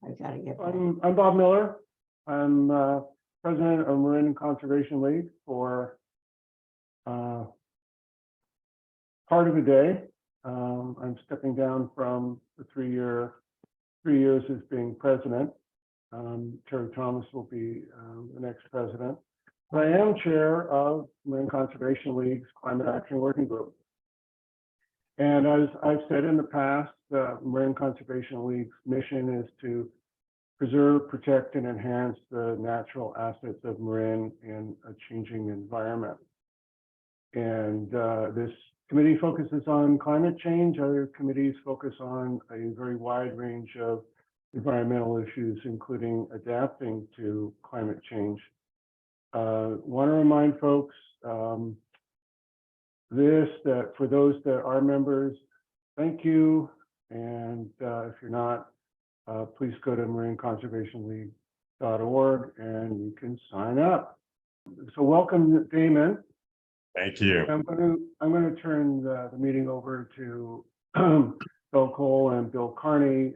I gotta get back. I'm Bob Miller. I'm president of Marin Conservation League for part of the day. I'm stepping down from the 3 years as being president. Terry Thomas will be the next president. But I am chair of Marin Conservation League's Climate Action Working Group. And as I've said in the past, the Marin Conservation League's mission is to preserve, protect, and enhance the natural assets of Marin in a changing environment. And this committee focuses on climate change. Other committees focus on a very wide range of environmental issues, including adapting to climate change. Want to remind folks that for those that are members, thank you. And if you're not, please go to marinconservationleague.org and you can sign up. So welcome, Damon. Thank you. I'm going to turn the meeting over to Bill Cole and Bill Carney,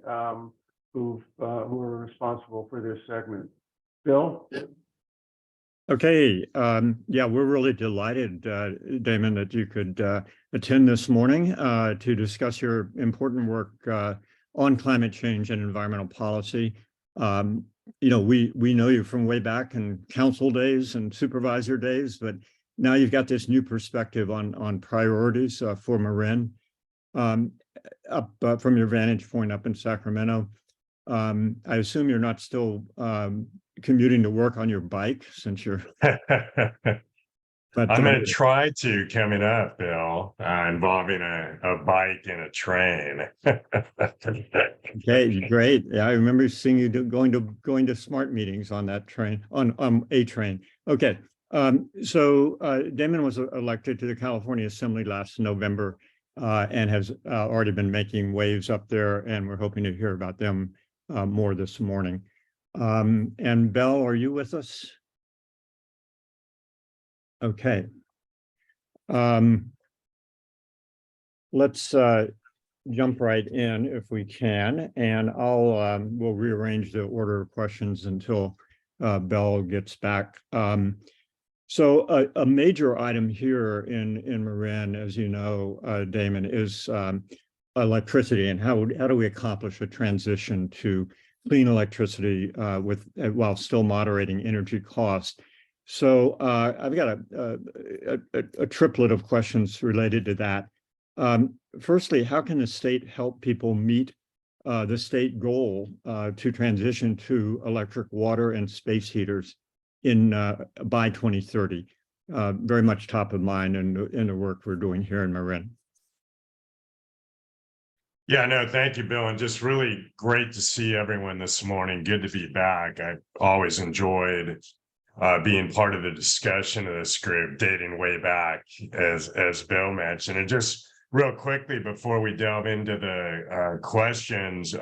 who are responsible for this segment. Bill? Okay. Yeah, we're really delighted, Damon, that you could attend this morning to discuss your important work on climate change and environmental policy. You know, we know you from way back in council days and supervisor days, but now you've got this new perspective on priorities for Marin up from your vantage point up in Sacramento. I assume you're not still commuting to work on your bike since you're. But I'm going to try to coming up, Bill, involving a bike and a train. Okay, great. Yeah, I remember seeing you going to smart meetings on that train, on a train. Okay, so Damon was elected to the California Assembly last November and has already been making waves up there, and we're hoping to hear about them more this morning. And Belle, are you with us? Okay. Let's jump right in if we can, and we'll rearrange the order of questions until Belle gets back. So a major item here in Marin, as you know, Damon, is electricity, and how do we accomplish a transition to clean electricity while still moderating energy costs. So I've got a triplet of questions related to that. Firstly, how can the state help people meet the state goal to transition to electric, water, and space heaters by 2030? Very much top of mind in the work we're doing here in Marin. Yeah, no, thank you, Bill. And just really great to see everyone this morning. Good to be back. I've always enjoyed being part of the discussion of this group, dating way back, as Bill mentioned. And just real quickly, before we delve into the questions,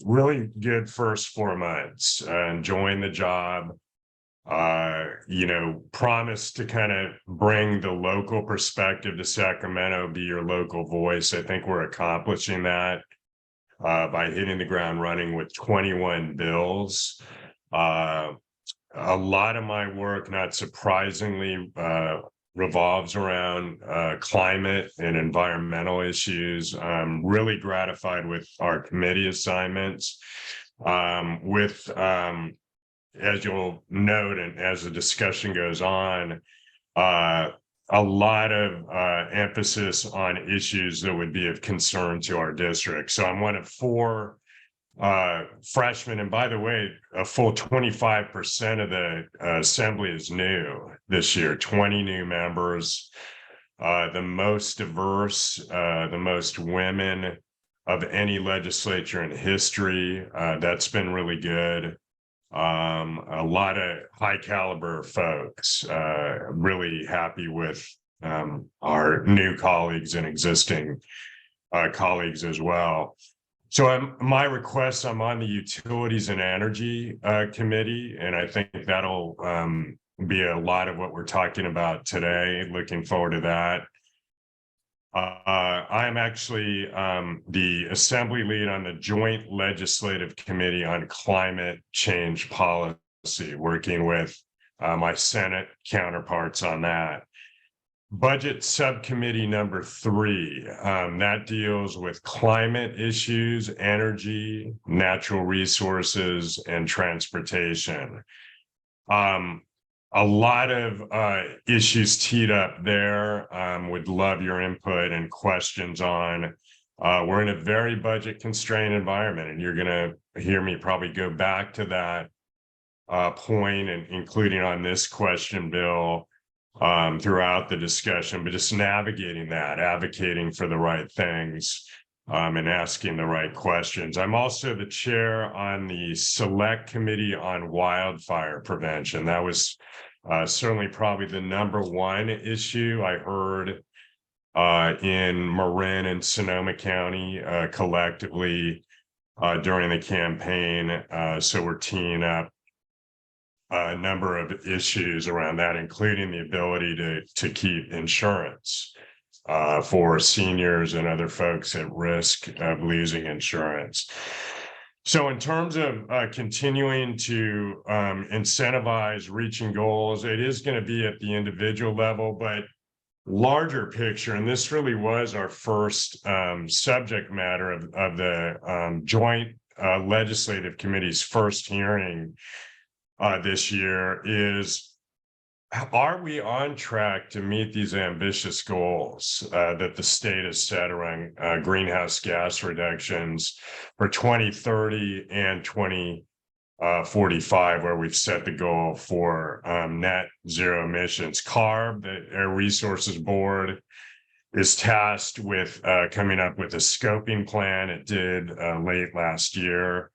really good first 4 months, enjoying the job. You know, promise to kind of bring the local perspective to Sacramento, be your local voice. I think we're accomplishing that by hitting the ground running with 21 bills. A lot of my work, not surprisingly, revolves around climate and environmental issues. I'm really gratified with our committee assignments. As you'll note, and as the discussion goes on, a lot of emphasis on issues that would be of concern to our district. So I'm one of 4 freshmen, and by the way, a full 25% of the assembly is new this year, 20 new members, the most diverse, the most women of any legislature in history. That's been really good. A lot of high caliber folks, really happy with our new colleagues and existing colleagues as well. So my request, I'm on the Utilities and Energy Committee, and I think that'll be a lot of what we're talking about today. Looking forward to that. I am actually the assembly lead on the Joint Legislative Committee on Climate Change Policy, working with my Senate counterparts on that. Budget Subcommittee number 3, that deals with climate issues, energy, natural resources, and transportation. A lot of issues teed up there. Would love your input and questions on. We're in a very budget constrained environment, and you're going to hear me probably go back to that point, and including on this question, Bill, throughout the discussion, but just navigating that, advocating for the right things, and asking the right questions. I'm also the chair on the Select Committee on Wildfire Prevention. That was certainly probably the #1 issue I heard in Marin and Sonoma County collectively during the campaign. So we're teeing up a number of issues around that, including the ability to keep insurance for seniors and other folks at risk of losing insurance. So in terms of continuing to incentivize reaching goals, it is going to be at the individual level, but larger picture, and this really was our first subject matter of the Joint Legislative Committee's first hearing this year, is are we on track to meet these ambitious goals that the state has set around greenhouse gas reductions for 2030 and 2045, where we've set the goal for net zero emissions? CARB, the Air Resources Board, is tasked with coming up with a scoping plan. It did late last year.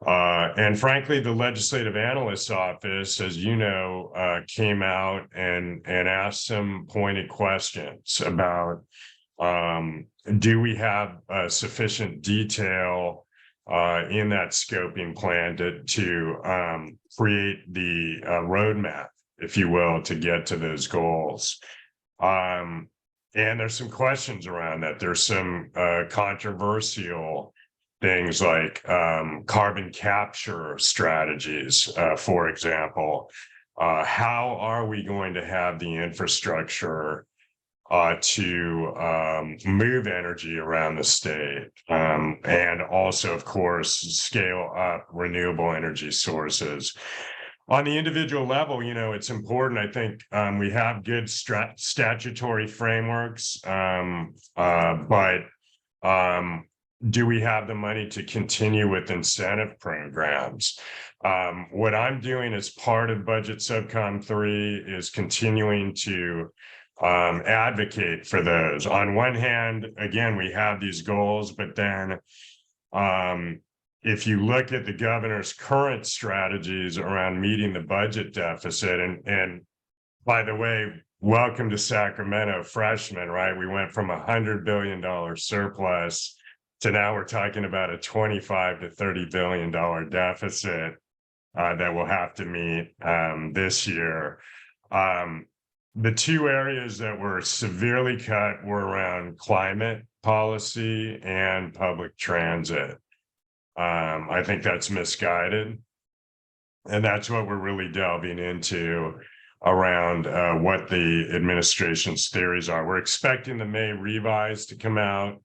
And frankly, the Legislative Analyst's Office, as you know, came out and asked some pointed questions about do we have sufficient detail in that scoping plan to create the roadmap, if you will, to get to those goals. And there's some questions around that. There's some controversial things like carbon capture strategies, for example. How are we going to have the infrastructure to move energy around the state? And also, of course, scale up renewable energy sources. On the individual level, you know, it's important. I think we have good statutory frameworks, but do we have the money to continue with incentive programs? What I'm doing as part of Budget Subcom 3 is continuing to advocate for those. On one hand, again, we have these goals, but then if you look at the governor's current strategies around meeting the budget deficit, and by the way, welcome to Sacramento, freshmen, right? We went from $100 billion surplus to now we're talking about a $25 to $30 billion deficit that we'll have to meet this year. The two areas that were severely cut were around climate policy and public transit. I think that's misguided. And that's what we're really delving into around what the administration's theories are. We're expecting the May revise to come out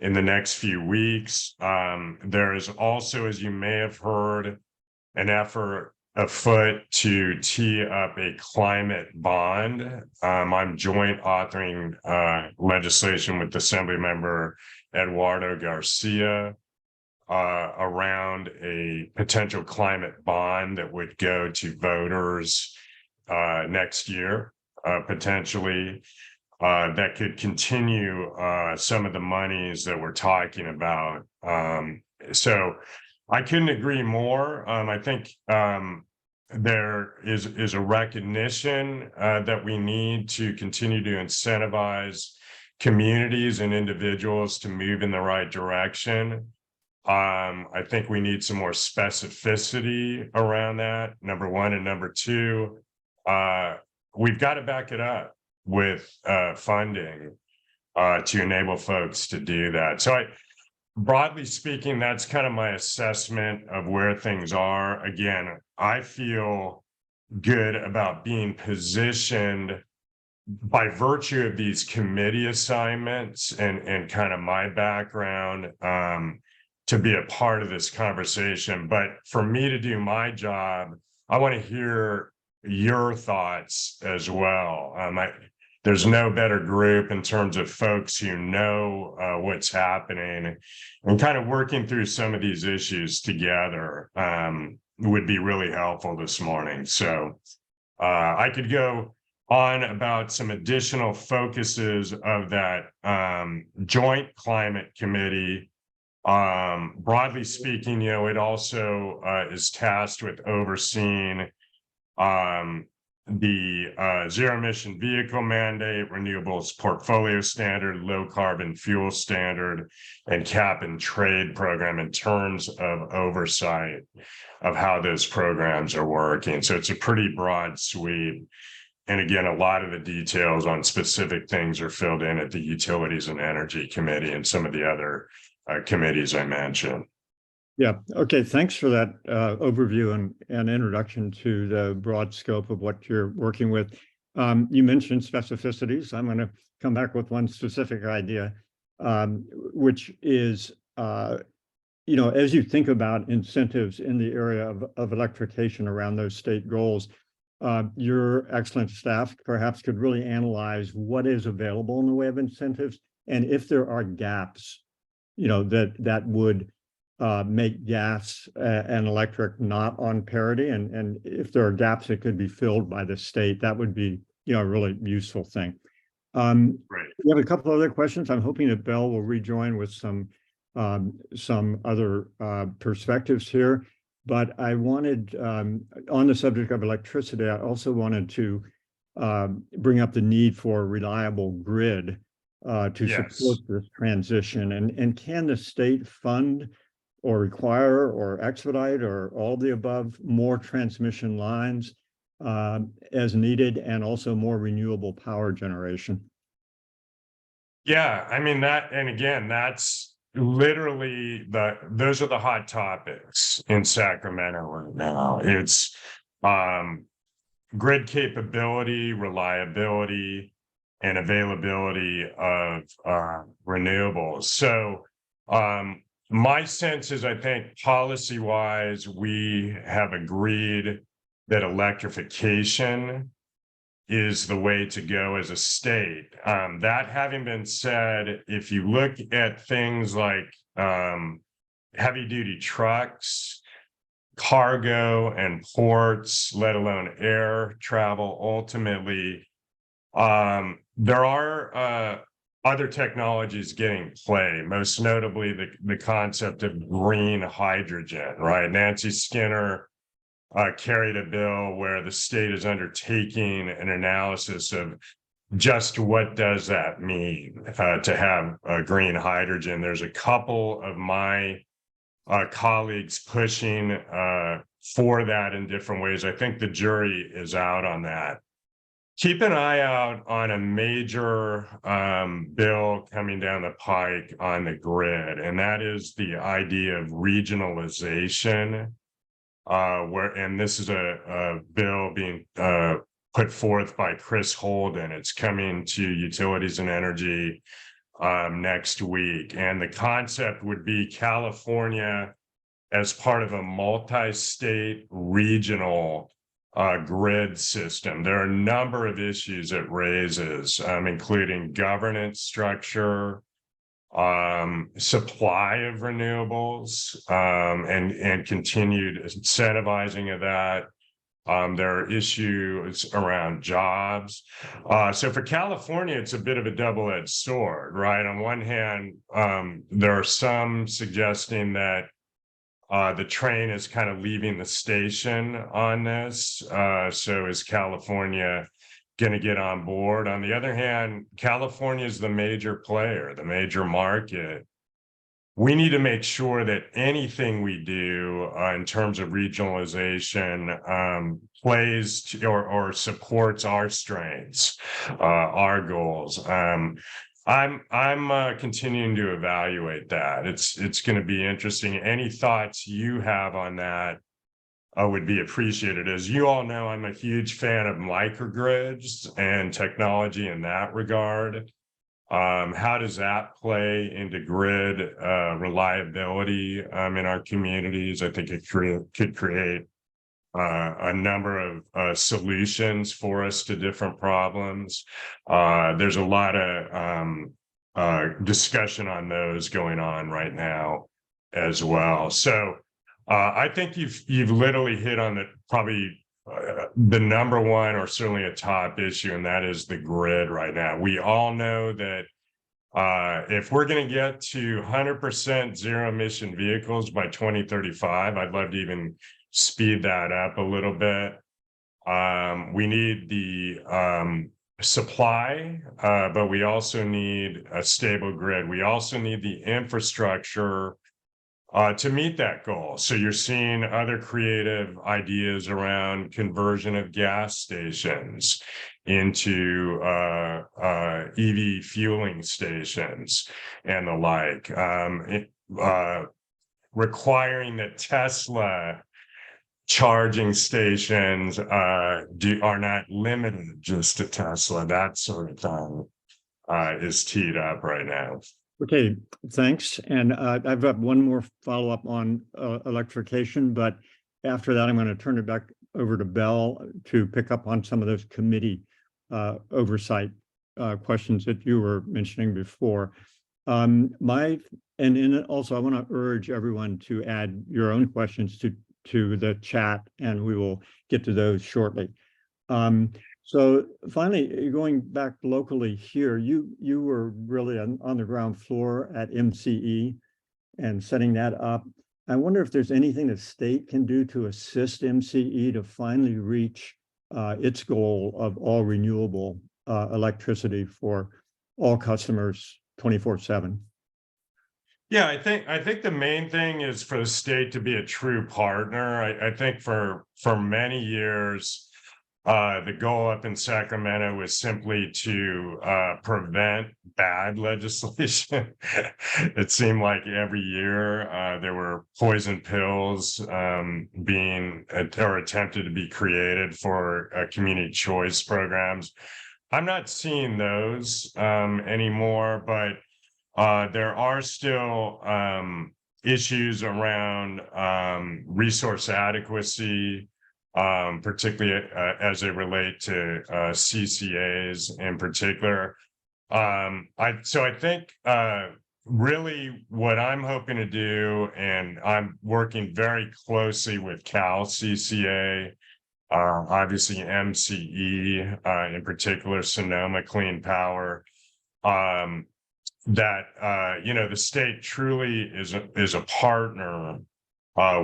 in the next few weeks. There is also, as you may have heard, an effort afoot to tee up a climate bond. I'm joint authoring legislation with Assembly Member Eduardo Garcia around a potential climate bond that would go to voters next year, potentially. That could continue some of the monies that we're talking about. So I couldn't agree more. I think there is a recognition that we need to continue to incentivize communities and individuals to move in the right direction. I think we need some more specificity around that, #1, and #2, we've got to back it up with funding. to enable folks to do that. So broadly speaking, that's kind of my assessment of where things are. Again, I feel good about being positioned by virtue of these committee assignments and kind of my background to be a part of this conversation. But for me to do my job, I want to hear your thoughts as well. There's no better group in terms of folks who know what's happening, and kind of working through some of these issues together would be really helpful this morning. So I could go on about some additional focuses of that joint climate committee. Broadly speaking, it also is tasked with overseeing the zero emission vehicle mandate, renewables portfolio standard, low carbon fuel standard, and cap and trade program in terms of oversight of how those programs are working. So it's a pretty broad sweep. And again, a lot of the details on specific things are filled in at the Utilities and Energy Committee and some of the other committees I mentioned. Yeah, okay, thanks for that overview and introduction to the broad scope of what you're working with. You mentioned specificities. I'm going to come back with one specific idea, which is, as you think about incentives in the area of electrification around those state goals, your excellent staff perhaps could really analyze what is available in the way of incentives, and if there are gaps, that would make gas and electric not on parity, and if there are gaps that could be filled by the state, that would be a really useful thing. Right. We have a couple other questions. I'm hoping that Bell will rejoin with some other perspectives here. But I wanted, on the subject of electricity, I also wanted to bring up the need for a reliable grid to support this transition. And can the state fund or require or expedite or all of the above more transmission lines as needed, and also more renewable power generation? Yeah, I mean and again, that's literally those are the hot topics in Sacramento right now. It's grid capability, reliability, and availability of renewables. So my sense is, I think policy-wise, we have agreed that electrification is the way to go as a state. That having been said, if you look at things like heavy-duty trucks, cargo and ports, let alone air travel, ultimately, there are other technologies getting play, most notably the concept of green hydrogen, right? Nancy Skinner carried a bill where the state is undertaking an analysis of just what does that mean to have green hydrogen. There's a couple of my colleagues pushing for that in different ways. I think the jury is out on that. Keep an eye out on a major bill coming down the pike on the grid, and that is the idea of regionalization. And this is a bill being put forth by Chris Holden. It's coming to Utilities and Energy next week. And the concept would be California as part of a multi-state regional grid system. There are a number of issues it raises, including governance structure, supply of renewables, and continued incentivizing of that. There are issues around jobs. So for California, it's a bit of a double-edged sword, right? On one hand, there are some suggesting that the train is kind of leaving the station on this. So is California going to get on board? On the other hand, California is the major player, the major market. We need to make sure that anything we do in terms of regionalization plays or supports our strengths, our goals. I'm continuing to evaluate that. It's going to be interesting. Any thoughts you have on that would be appreciated. As you all know, I'm a huge fan of microgrids and technology in that regard. How does that play into grid reliability in our communities? I think it could create a number of solutions for us to different problems. There's a lot of discussion on those going on right now as well. So I think you've literally hit on probably the number one, or certainly a top issue, and that is the grid right now. We all know that if we're going to get to 100% zero emission vehicles by 2035, I'd love to even speed that up a little bit. We need the supply, but we also need a stable grid. We also need the infrastructure to meet that goal. So you're seeing other creative ideas around conversion of gas stations into EV fueling stations and the like, requiring that Tesla charging stations are not limited just to Tesla. That sort of thing is teed up right now. Okay, thanks. And I've got one more follow-up on electrification, but after that, I'm going to turn it back over to Bell to pick up on some of those committee oversight questions that you were mentioning before. Also, I want to urge everyone to add your own questions to the chat, and we will get to those shortly. So finally, going back locally here, you were really on the ground floor at MCE and setting that up. I wonder if there's anything the state can do to assist MCE to finally reach its goal of all renewable electricity for all customers 24/7. Yeah, I think the main thing is for the state to be a true partner. I think for many years, the goal up in Sacramento was simply to prevent bad legislation. It seemed like every year there were poison pills being or attempted to be created for community choice programs. I'm not seeing those anymore, but there are still issues around resource adequacy, particularly as they relate to CCAs in particular. So I think really what I'm hoping to do, and I'm working very closely with Cal CCA, obviously MCE, in particular, Sonoma Clean Power, that the state truly is a partner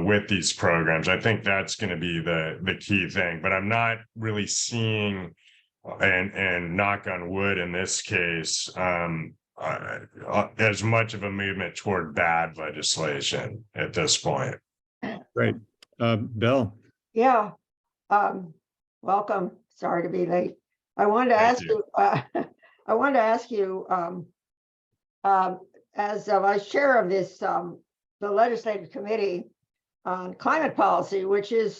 with these programs. I think that's going to be the key thing, but I'm not really seeing, and knock on wood in this case, as much of a movement toward bad legislation at this point. Great. Bill. Yeah. Welcome. Sorry to be late. I wanted to ask you, as vice chair of this, the legislative committee on climate policy, which is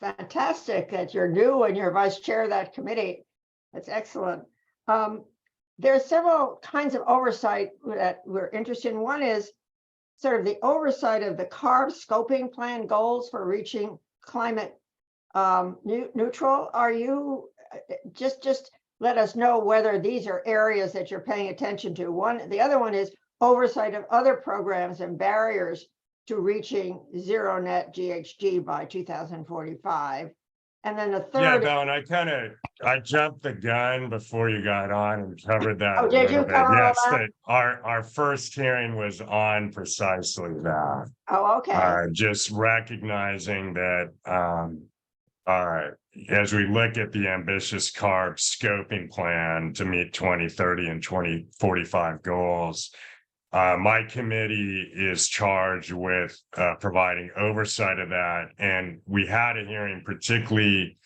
fantastic that you're new and you're vice chair of that committee. That's excellent. There are several kinds of oversight that we're interested in. One is sort of the oversight of the CARB scoping plan goals for reaching climate neutral. Are you just let us know whether these are areas that you're paying attention to. The other one is oversight of other programs and barriers to reaching zero net GHG by 2045. And then the third. Yeah, Bill, and I jumped the gun before you got on and covered that. Oh, did you cover yes, all that? Our first hearing was on precisely that. Oh, okay. Just recognizing that as we look at the ambitious CARB scoping plan to meet 2030 and 2045 goals, my committee is charged with providing oversight of that. And we had a hearing particularly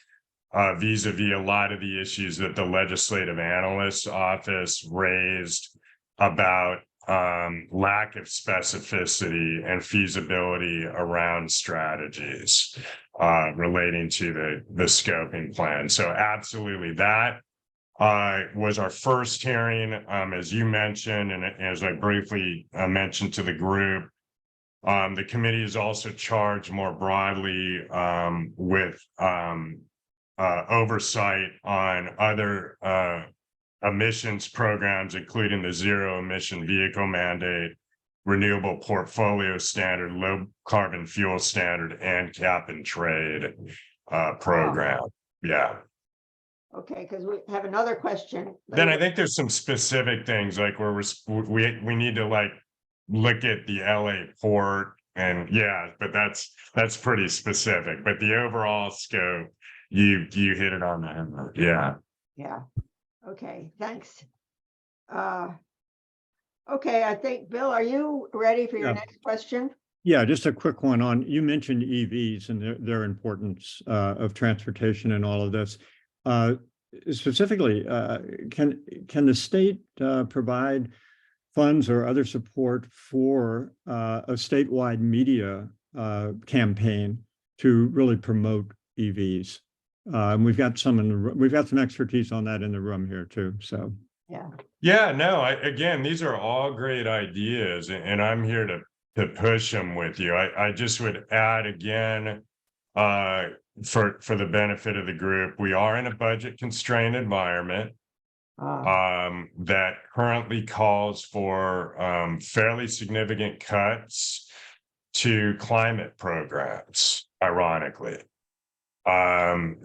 vis-a-vis a lot of the issues that the legislative analyst's office raised about lack of specificity and feasibility around strategies relating to the scoping plan. So absolutely, that was our first hearing, as you mentioned, and as I briefly mentioned to the group. The committee is also charged more broadly with oversight on other emissions programs, including the zero emission vehicle mandate, renewable portfolio standard, low carbon fuel standard, and cap and trade program. Yeah. Okay, because we have another question. Then I think there's some specific things like where we need to like look at the LA port, and yeah, but that's pretty specific. But the overall scope, you hit it on the head. Yeah. Yeah. Okay, thanks. Okay, I think, Bill, are you ready for your Yeah. next question? Yeah, just a quick one on, you mentioned EVs and their importance of transportation and all of this. Specifically, can the state provide funds or other support for a statewide media campaign to really promote EVs? And we've got some expertise on that in the room here too. So Yeah. Yeah, no, again, these are all great ideas, and I'm here to push them with you. I just would add again, for the benefit of the group, we are in a budget constrained environment that currently calls for fairly significant cuts to climate programs, ironically.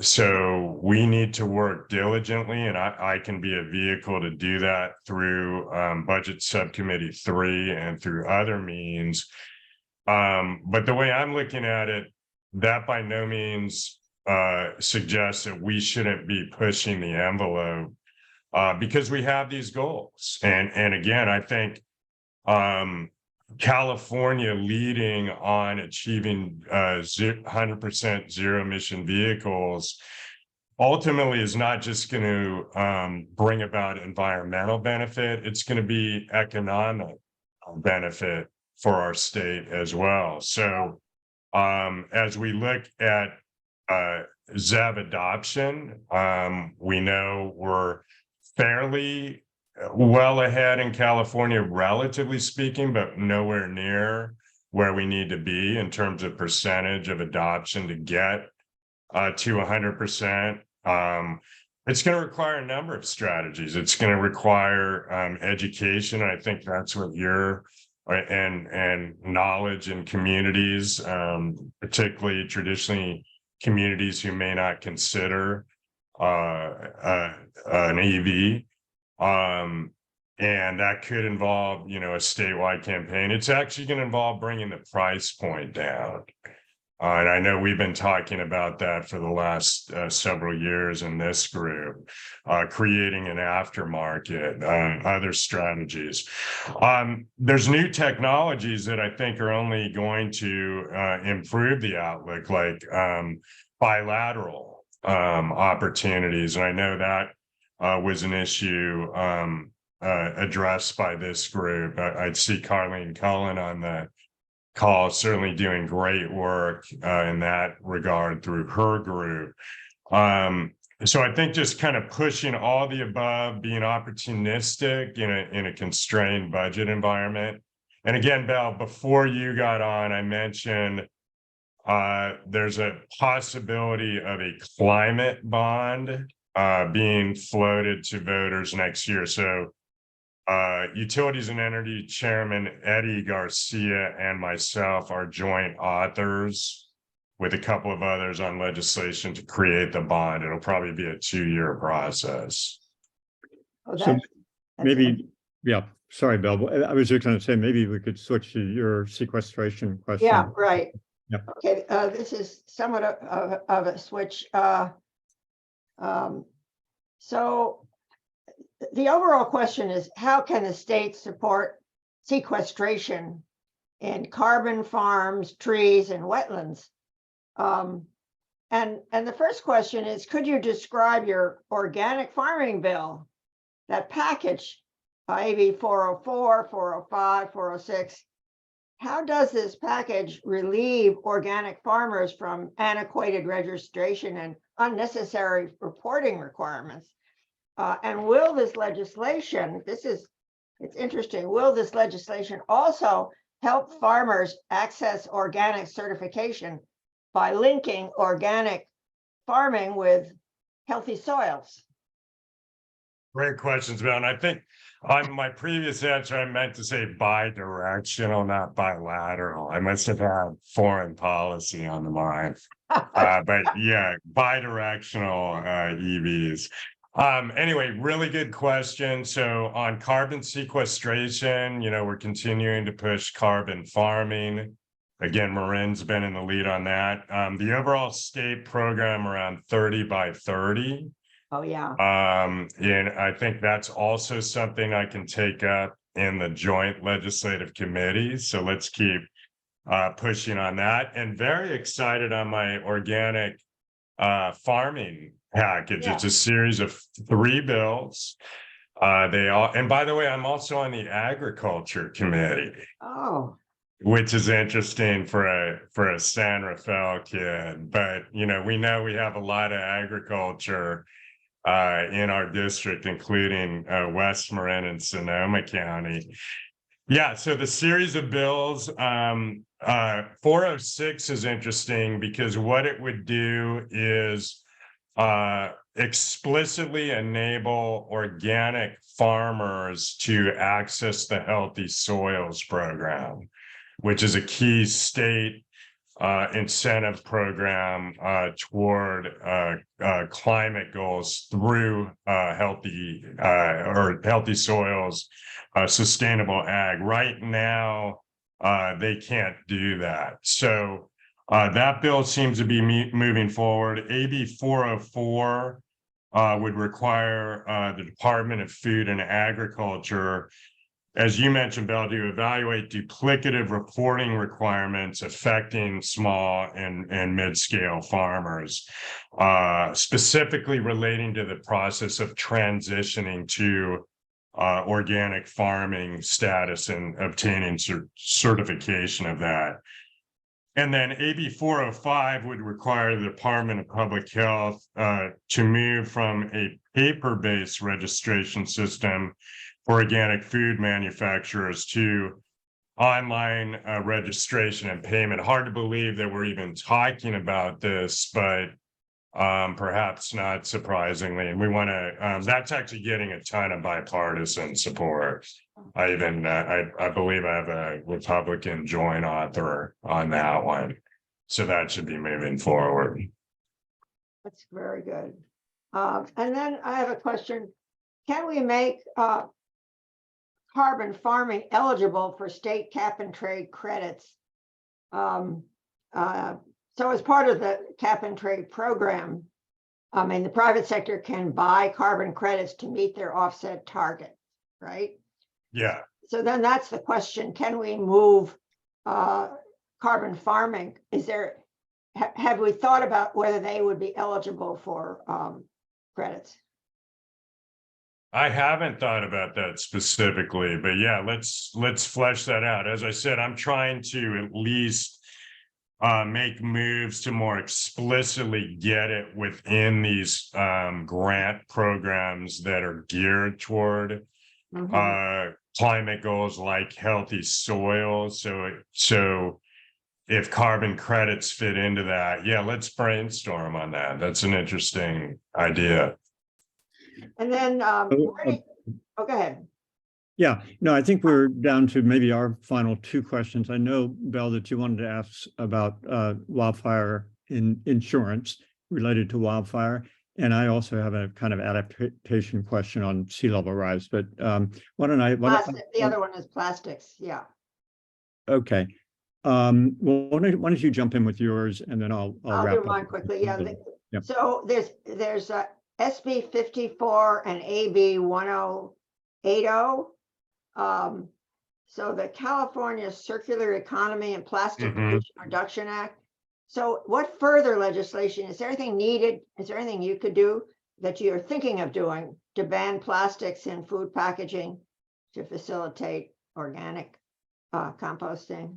So we need to work diligently, and I can be a vehicle to do that through budget subcommittee 3 and through other means. But the way I'm looking at it, that by no means suggests that we shouldn't be pushing the envelope because we have these goals. And again, I think California leading on achieving 100% zero emission vehicles ultimately is not just going to bring about environmental benefit, it's going to be economic benefit for our state as well. So as we look at ZEV adoption, we know we're fairly well ahead in California, relatively speaking, but nowhere near where we need to be in terms of percentage of adoption to get to 100%. It's going to require a number of strategies. It's going to require education. I think that's what you're and knowledge in communities, particularly traditionally communities who may not consider an EV. And that could involve, a statewide campaign. It's actually going to involve bringing the price point down. And I know we've been talking about that for the last several years in this group, creating an aftermarket, other strategies. There's new technologies that I think are only going to improve the outlook, like bilateral opportunities. And I know that was an issue addressed by this group. I'd see Carleen Cullen on the call, certainly doing great work in that regard through her group. So I think just kind of pushing all the above, being opportunistic in a constrained budget environment. And again, Belle, before you got on, I mentioned there's a possibility of a climate bond being floated to voters next year. So Utilities and Energy Chairman Eddie Garcia and myself are joint authors with a couple of others on legislation to create the bond. It'll probably be a 2-year process. Oh, So that's maybe, yeah, sorry, Bill. I was just going to say, maybe we could switch to your sequestration question. Yeah, right. Yep. Okay, this is somewhat of a switch. So the overall question is, how can the state support sequestration in carbon farms, trees, and wetlands? And the first question is, could you describe your organic farming bill, that package, AB 404, 405, 406? How does this package relieve organic farmers from antiquated registration and unnecessary reporting requirements? And will this legislation, it's interesting, will this legislation also help farmers access organic certification by linking organic farming with healthy soils? Great questions, Bill. And I think on my previous answer, I meant to say bi-directional, not bilateral. I must have had foreign policy on the mind. But yeah, bi-directional EVs. Anyway, really good question. So on carbon sequestration, we're continuing to push carbon farming. Again, Marin's been in the lead on that. The overall state program around 30 by 30. Oh, yeah. And I think that's also something I can take up in the joint legislative committee. So let's keep pushing on that, and very excited on my organic farming package. Yeah. It's a series of 3 bills. And by the way, I'm also on the agriculture committee. Oh, Which is interesting for a San Rafael kid, but we know we have a lot of agriculture in our district, including West Marin and Sonoma County. Yeah, so the series of bills, 406 is interesting because what it would do is explicitly enable organic farmers to access the Healthy Soils Program, which is a key state incentive program toward climate goals through healthy soils, sustainable ag. Right now, they can't do that. So that bill seems to be moving forward. AB 404 would require the Department of Food and Agriculture, as you mentioned, Bill, to evaluate duplicative reporting requirements affecting small and mid-scale farmers, specifically relating to the process of transitioning to organic farming status and obtaining certification of that. And then AB 405 would require the Department of Public Health to move from a paper-based registration system for organic food manufacturers to online registration and payment. Hard to believe that we're even talking about this, but perhaps not surprisingly. And we want to, that's actually getting a ton of bipartisan support. I believe I have a Republican joint author on that one. So that should be moving forward. that's very good. And then I have a question. Can we make carbon farming eligible for state cap and trade credits? So as part of the cap and trade program, the private sector can buy carbon credits to meet their offset target, right? Yeah. So then that's the question. Can we move carbon farming? Have we thought about whether they would be eligible for credits? I haven't thought about that specifically, but yeah, let's flesh that out. As I said, I'm trying to at least make moves to more explicitly get it within these grant programs that are geared toward climate goals like healthy soils. So if carbon credits fit into that, yeah, let's brainstorm on that. That's an interesting idea. And then, go ahead. Yeah, no, I think we're down to maybe our final 2 questions. I know, Belle, that you wanted to ask about wildfire insurance related to wildfire. And I also have a kind of adaptation question on sea level rise, but why don't I? The other one is plastics, yeah. Okay. Well, why don't you jump in with yours and then I'll wrap do up. mine quickly, yeah. Yep. So there's SB 54 and AB 1080. So the California Circular Economy and Plastic Pollution Reduction Act So what further legislation, is there anything needed? Is there anything you could do that you're thinking of doing to ban plastics in food packaging to facilitate organic composting?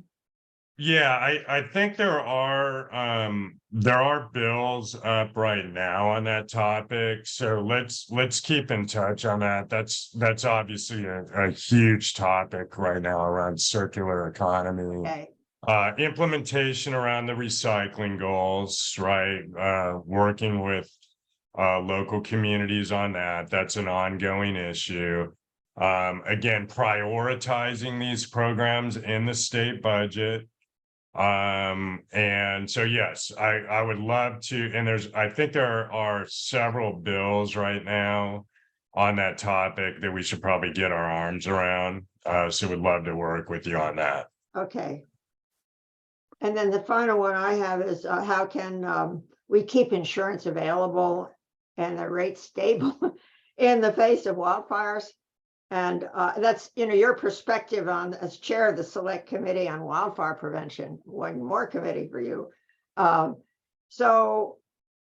Yeah, I think there are bills up right now on that topic. So let's keep in touch on that. That's obviously a huge topic right now around circular economy. Okay, Implementation around the recycling goals, right? Working with local communities on that. That's an ongoing issue. Again, prioritizing these programs in the state budget. And so, yes, I would love to, and I think there are several bills right now on that topic that we should probably get our arms around. So would love to work with you on that. okay. And then the final one I have is how can we keep insurance available and the rates stable in the face of wildfires? And that's, your perspective on, as chair of the select committee on wildfire prevention, one more committee for you. So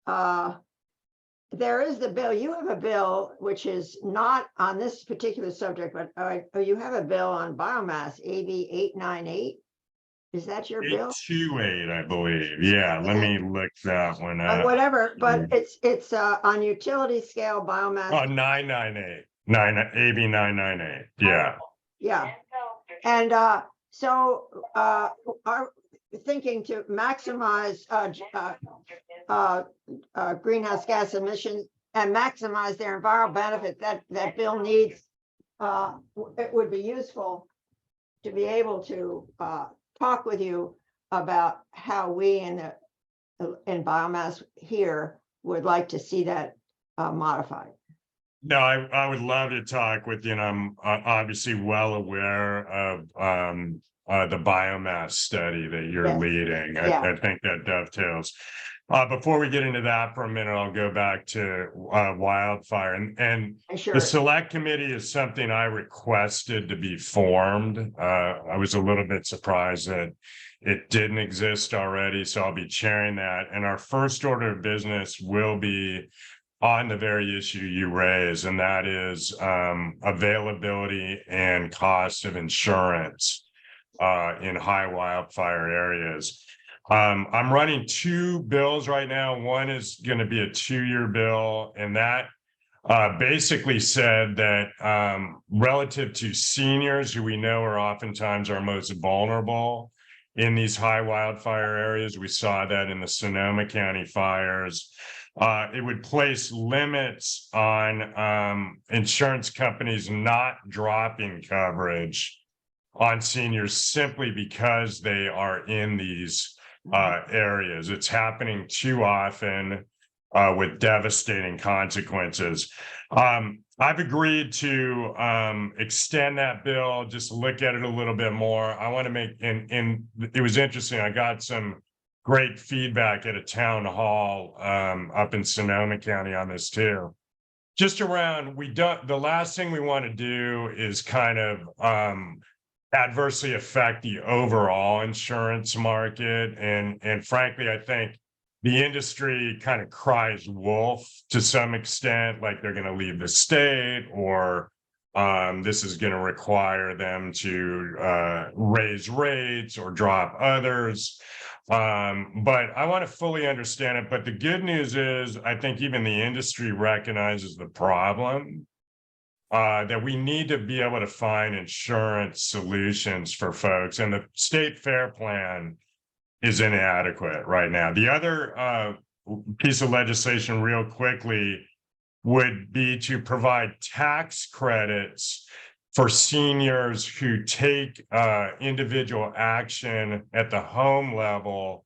there is the bill, you have a bill, which is not on this particular subject, but you have a bill on biomass, AB 898. Is that your bill? 828, I believe. Yeah, let me look that one up. Whatever, but it's on utility scale biomass. Oh, 998. AB 998. Yeah. Yeah. And so are thinking to maximize greenhouse gas emissions and maximize their environmental benefit that bill needs. It would be useful to be able to talk with you about how we in biomass here would like to see that modified. No, I would love to talk with you, and I'm obviously well aware of the biomass study that you're Yes. leading. Yeah. I think that dovetails. Before we get into that for a minute, I'll go back to wildfire, and Sure. the select committee is something I requested to be formed. I was a little bit surprised that it didn't exist already, so I'll be chairing that. And our first order of business will be on the very issue you raise, and that is availability and cost of insurance in high wildfire areas. I'm running two bills right now. One is going to be a 2-year bill, and that basically said that relative to seniors, who we know are oftentimes our most vulnerable in these high wildfire areas, we saw that in the Sonoma County fires. It would place limits on insurance companies not dropping coverage on seniors simply because they are in these areas. It's happening too often with devastating consequences. I've agreed to extend that bill, just look at it a little bit more. I want to make, and it was interesting, I got some great feedback at a town hall up in Sonoma County on this too. Just around, the last thing we want to do is kind of adversely affect the overall insurance market. And frankly, I think the industry kind of cries wolf to some extent, like they're going to leave the state, or this is going to require them to raise rates or drop others. But I want to fully understand it. But the good news is, I think even the industry recognizes the problem, that we need to be able to find insurance solutions for folks. And the state fair plan is inadequate right now. The other piece of legislation, real quickly, would be to provide tax credits for seniors who take individual action at the home level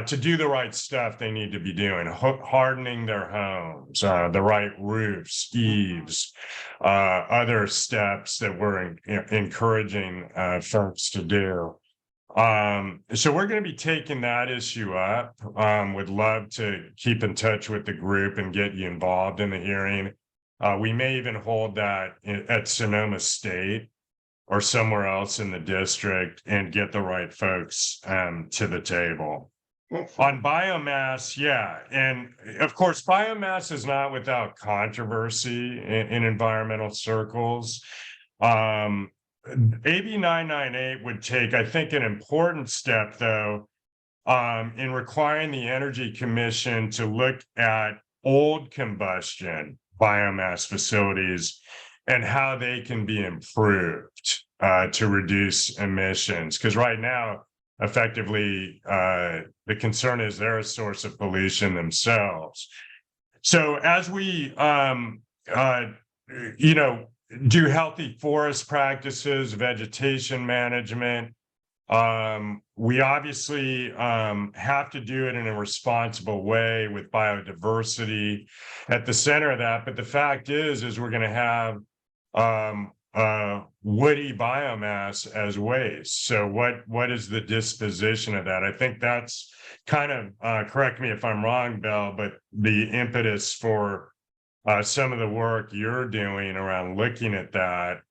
to do the right stuff they need to be doing, hardening their homes, the right roofs, eaves, other steps that we're encouraging folks to do. So we're going to be taking that issue up. Would love to keep in touch with the group and get you involved in the hearing. We may even hold that at Sonoma State or somewhere else in the district and get the right folks to the table. Excellent. On biomass, yeah. And of course, biomass is not without controversy in environmental circles. AB 998 would take, I think, an important step, though, in requiring the Energy Commission to look at old combustion biomass facilities and how they can be improved to reduce emissions. Because right now, effectively, the concern is they're a source of pollution themselves. So as we, you know, do healthy forest practices, vegetation management, we obviously have to do it in a responsible way with biodiversity at the center of that. But the fact is we're going to have woody biomass as waste. So what is the disposition of that? I think that's kind of, correct me if I'm wrong, Belle, but the impetus for some of the work you're doing around looking at that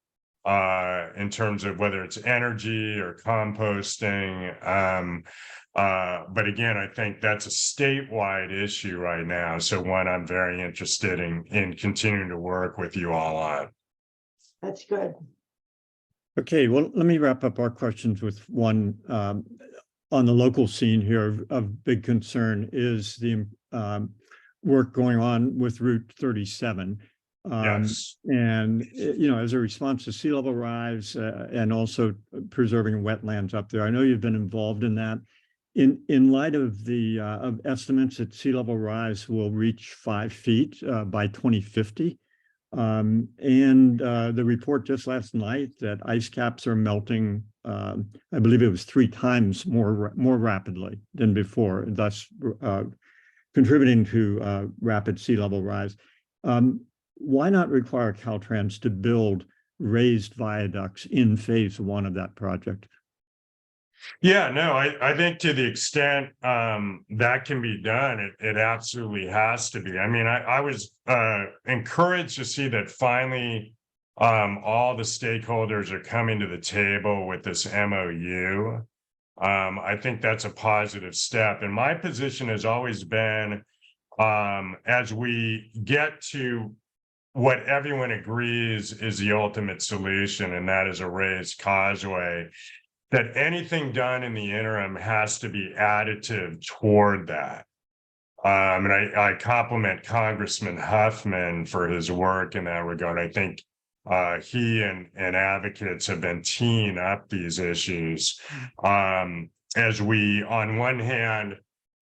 in terms of whether it's energy or composting. But again, I think that's a statewide issue right now. So one I'm very interested in continuing to work with you all on. That's good. Okay, well, let me wrap up our questions with one on the local scene here of big concern is the work going on with Route 37. Yes. And, you know, as a response to sea level rise and also preserving wetlands up there, I know you've been involved in that. In light of the of estimates that sea level rise will reach 5 feet by 2050. And the report just last night that ice caps are melting, I believe it was 3 times more rapidly than before, thus contributing to rapid sea level rise. Why not require Caltrans to build raised viaducts in phase 1 of that project? Yeah, no, I think to the extent that can be done, it absolutely has to be. I mean, I was encouraged to see that finally all the stakeholders are coming to the table with this MOU. I think that's a positive step. And my position has always been as we get to what everyone agrees is the ultimate solution, and that is a raised causeway, that anything done in the interim has to be additive toward that. And I compliment Congressman Huffman for his work in that regard. I think he and advocates have been teeing up these issues as we, on one hand,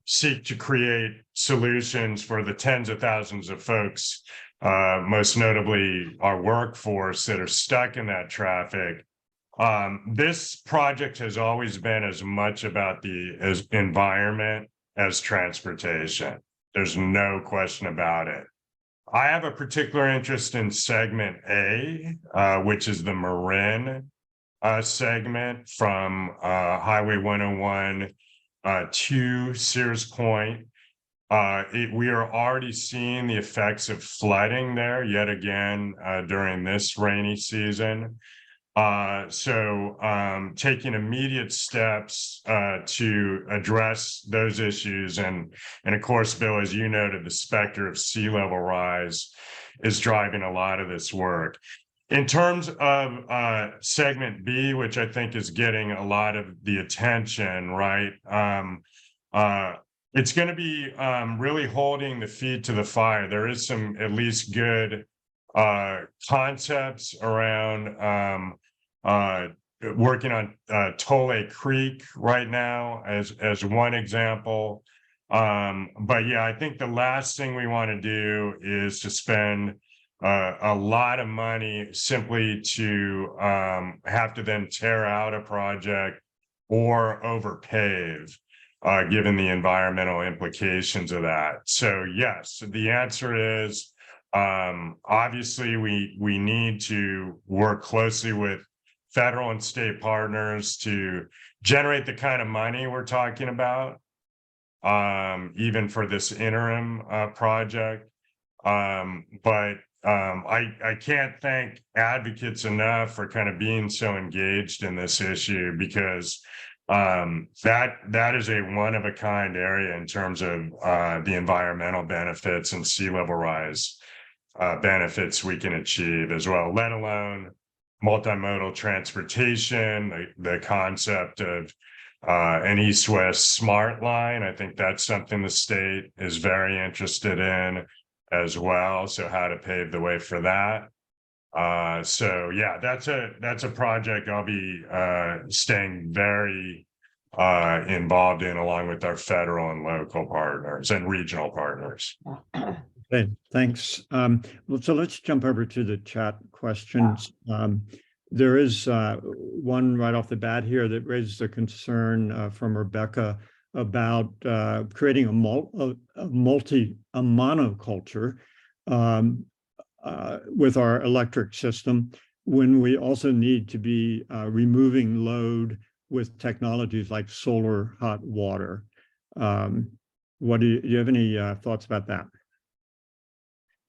seek to create solutions for the tens of thousands of folks, most notably our workforce that are stuck in that traffic. This project has always been as much about the environment as transportation. There's no question about it. I have a particular interest in segment A, which is the Marin segment from Highway 101 to Sears Point. We are already seeing the effects of flooding there yet again during this rainy season. So taking immediate steps to address those issues. And of course, Bill, as you noted, the specter of sea level rise is driving a lot of this work. In terms of segment B, which I think is getting a lot of the attention, right? It's going to be really holding the feet to the fire. There is some at least good concepts around working on Tolle Creek right now as one example. But yeah, I think the last thing we want to do is to spend a lot of money simply to have to then tear out a project or overpave, given the environmental implications of that. So yes, the answer is obviously we need to work closely with federal and state partners to generate the kind of money we're talking about, even for this interim project. But I can't thank advocates enough for kind of being so engaged in this issue, because That is a one of a kind area in terms of the environmental benefits and sea level rise benefits we can achieve as well, let alone multimodal transportation, the concept of an east-west smart line. I think that's something the state is very interested in as well. So how to pave the way for that. So yeah, that's a project I'll be staying very involved in, along with our federal and local partners and regional partners. Okay, thanks. Well, so let's jump over to the chat questions. There is one right off the bat here that raises a concern from Rebecca about creating a monoculture with our electric system, when we also need to be removing load with technologies like solar hot water. What do you have any thoughts about that?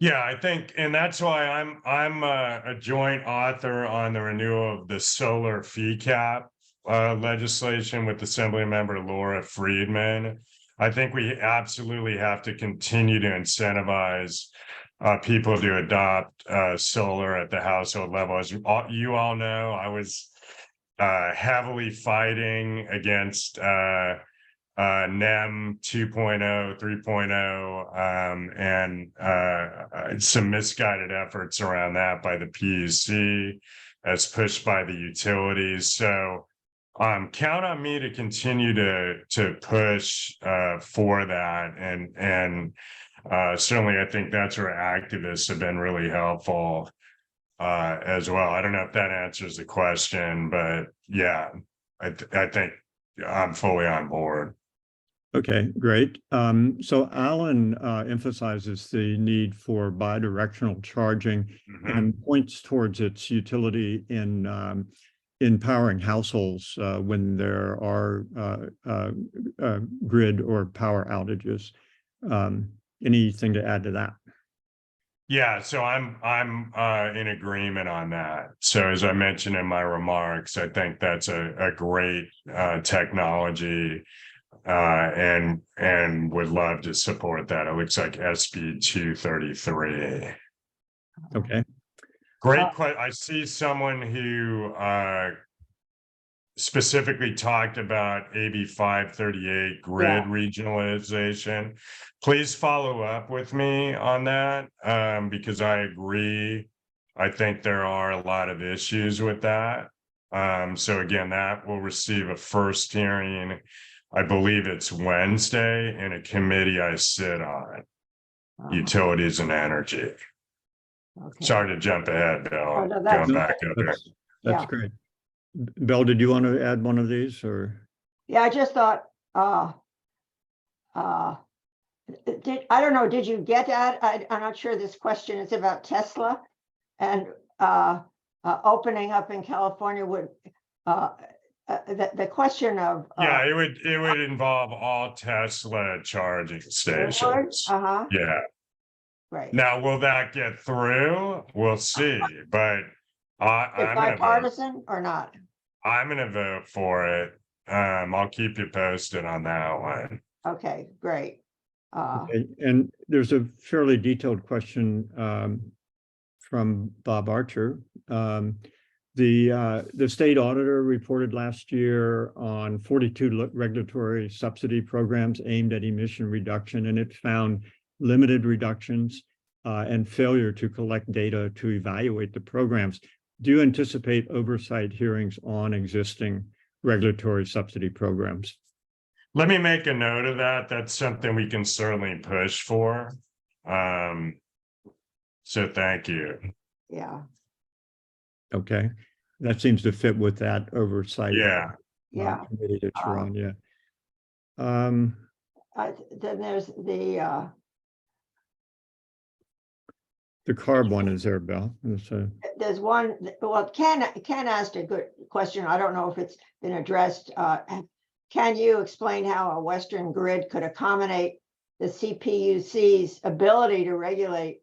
Yeah, I think, and that's why I'm a joint author on the renewal of the solar fee cap legislation with Assemblymember Laura Friedman. I think we absolutely have to continue to incentivize people to adopt solar at the household level. As you all know, I was heavily fighting against NEM 2.0, 3.0, and some misguided efforts around that by the PUC as pushed by the utilities. So count on me to continue to push for that. And certainly I think that's where activists have been really helpful as well. I don't know if that answers the question, but yeah, I think I'm fully on board. Okay, great. So Alan emphasizes the need for bidirectional charging and points towards its utility in powering households when there are grid or power outages. Anything to add to that? Yeah, so I'm in agreement on that. So as I mentioned in my remarks, I think that's a great technology. And would love to support that. It looks like SB 233. Okay. Great question. I see someone who specifically talked about AB 538 grid regionalization. Please follow up with me on that because I agree. I think there are a lot of issues with that. So again, that will receive a first hearing. I believe it's Wednesday in a committee I sit on, utilities and energy. Okay. Sorry to jump ahead, Bill. Oh, no, that's- Going back up there. That's great. Bill, did you want to add one of these or? Yeah, I just thought, I don't know, did you get at, I'm not sure this question is about Tesla and opening up in California would, the question of. Yeah, it would involve all Tesla charging stations. Yeah. Right. Now, will that get through? We'll see, but I'm bipartisan or not? I'm gonna vote for it. I'll keep you posted on that one. Okay, great. Okay. And there's a fairly detailed question from Bob Archer. The state auditor reported last year on 42 regulatory subsidy programs aimed at emission reduction, and it found limited reductions and failure to collect data to evaluate the programs. Do you anticipate oversight hearings on existing regulatory subsidy programs? Let me make a note of that. That's something we can certainly push for. So thank you. Yeah. Okay, that seems to fit with that oversight. Yeah. Committee that you're on, yeah. Then there's the CARB one is there, Bill. there's one, well, Ken asked a good question. I don't know if it's been addressed. Can you explain how a Western grid could accommodate the CPUC's ability to regulate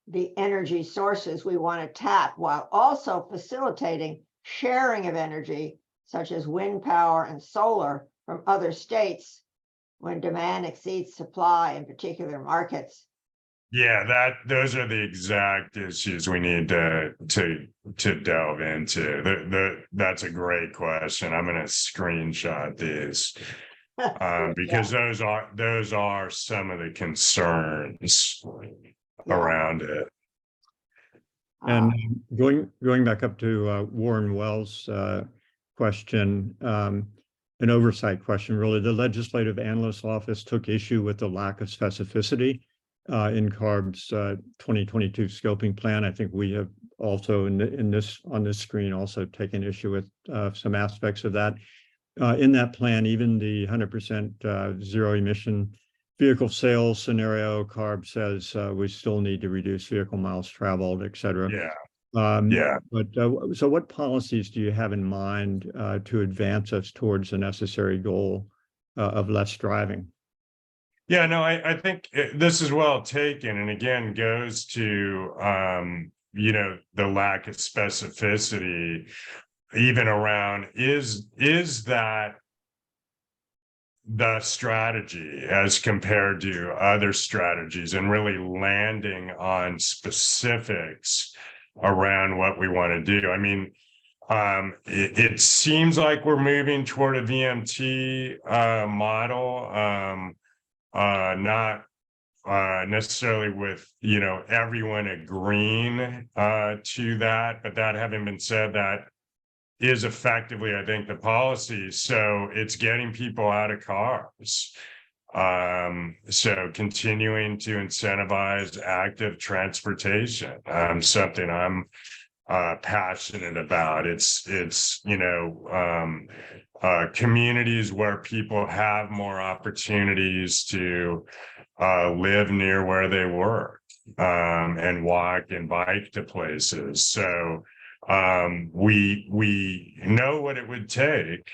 the energy sources we want to tap while also facilitating sharing of energy such as wind power and solar from other states when demand exceeds supply in particular markets? Yeah, those are the exact issues we need to delve into. That's a great question. I'm going to screenshot these because those are some of the concerns around it. And going back up to Warren Wells' question, an oversight question, really. The Legislative Analyst's Office took issue with the lack of specificity in CARB's 2022 scoping plan. I think we have also on this screen also taken issue with some aspects of that. In that plan, even the 100% zero emission vehicle sales scenario, CARB says we still need to reduce vehicle miles traveled, et cetera. Yeah. But so what policies do you have in mind to advance us towards the necessary goal of less driving? Yeah, no, I think this is well taken, and again goes to the lack of specificity even around is that the strategy as compared to other strategies, and really landing on specifics around what we want to do. I mean, it seems like we're moving toward a VMT model, not necessarily with everyone agreeing to that, but that having been said, that is effectively, I think, the policy. So it's getting people out of cars. So continuing to incentivize active transportation, something I'm passionate about. It's communities where people have more opportunities to live near where they work, and walk and bike to places. So we know what it would take,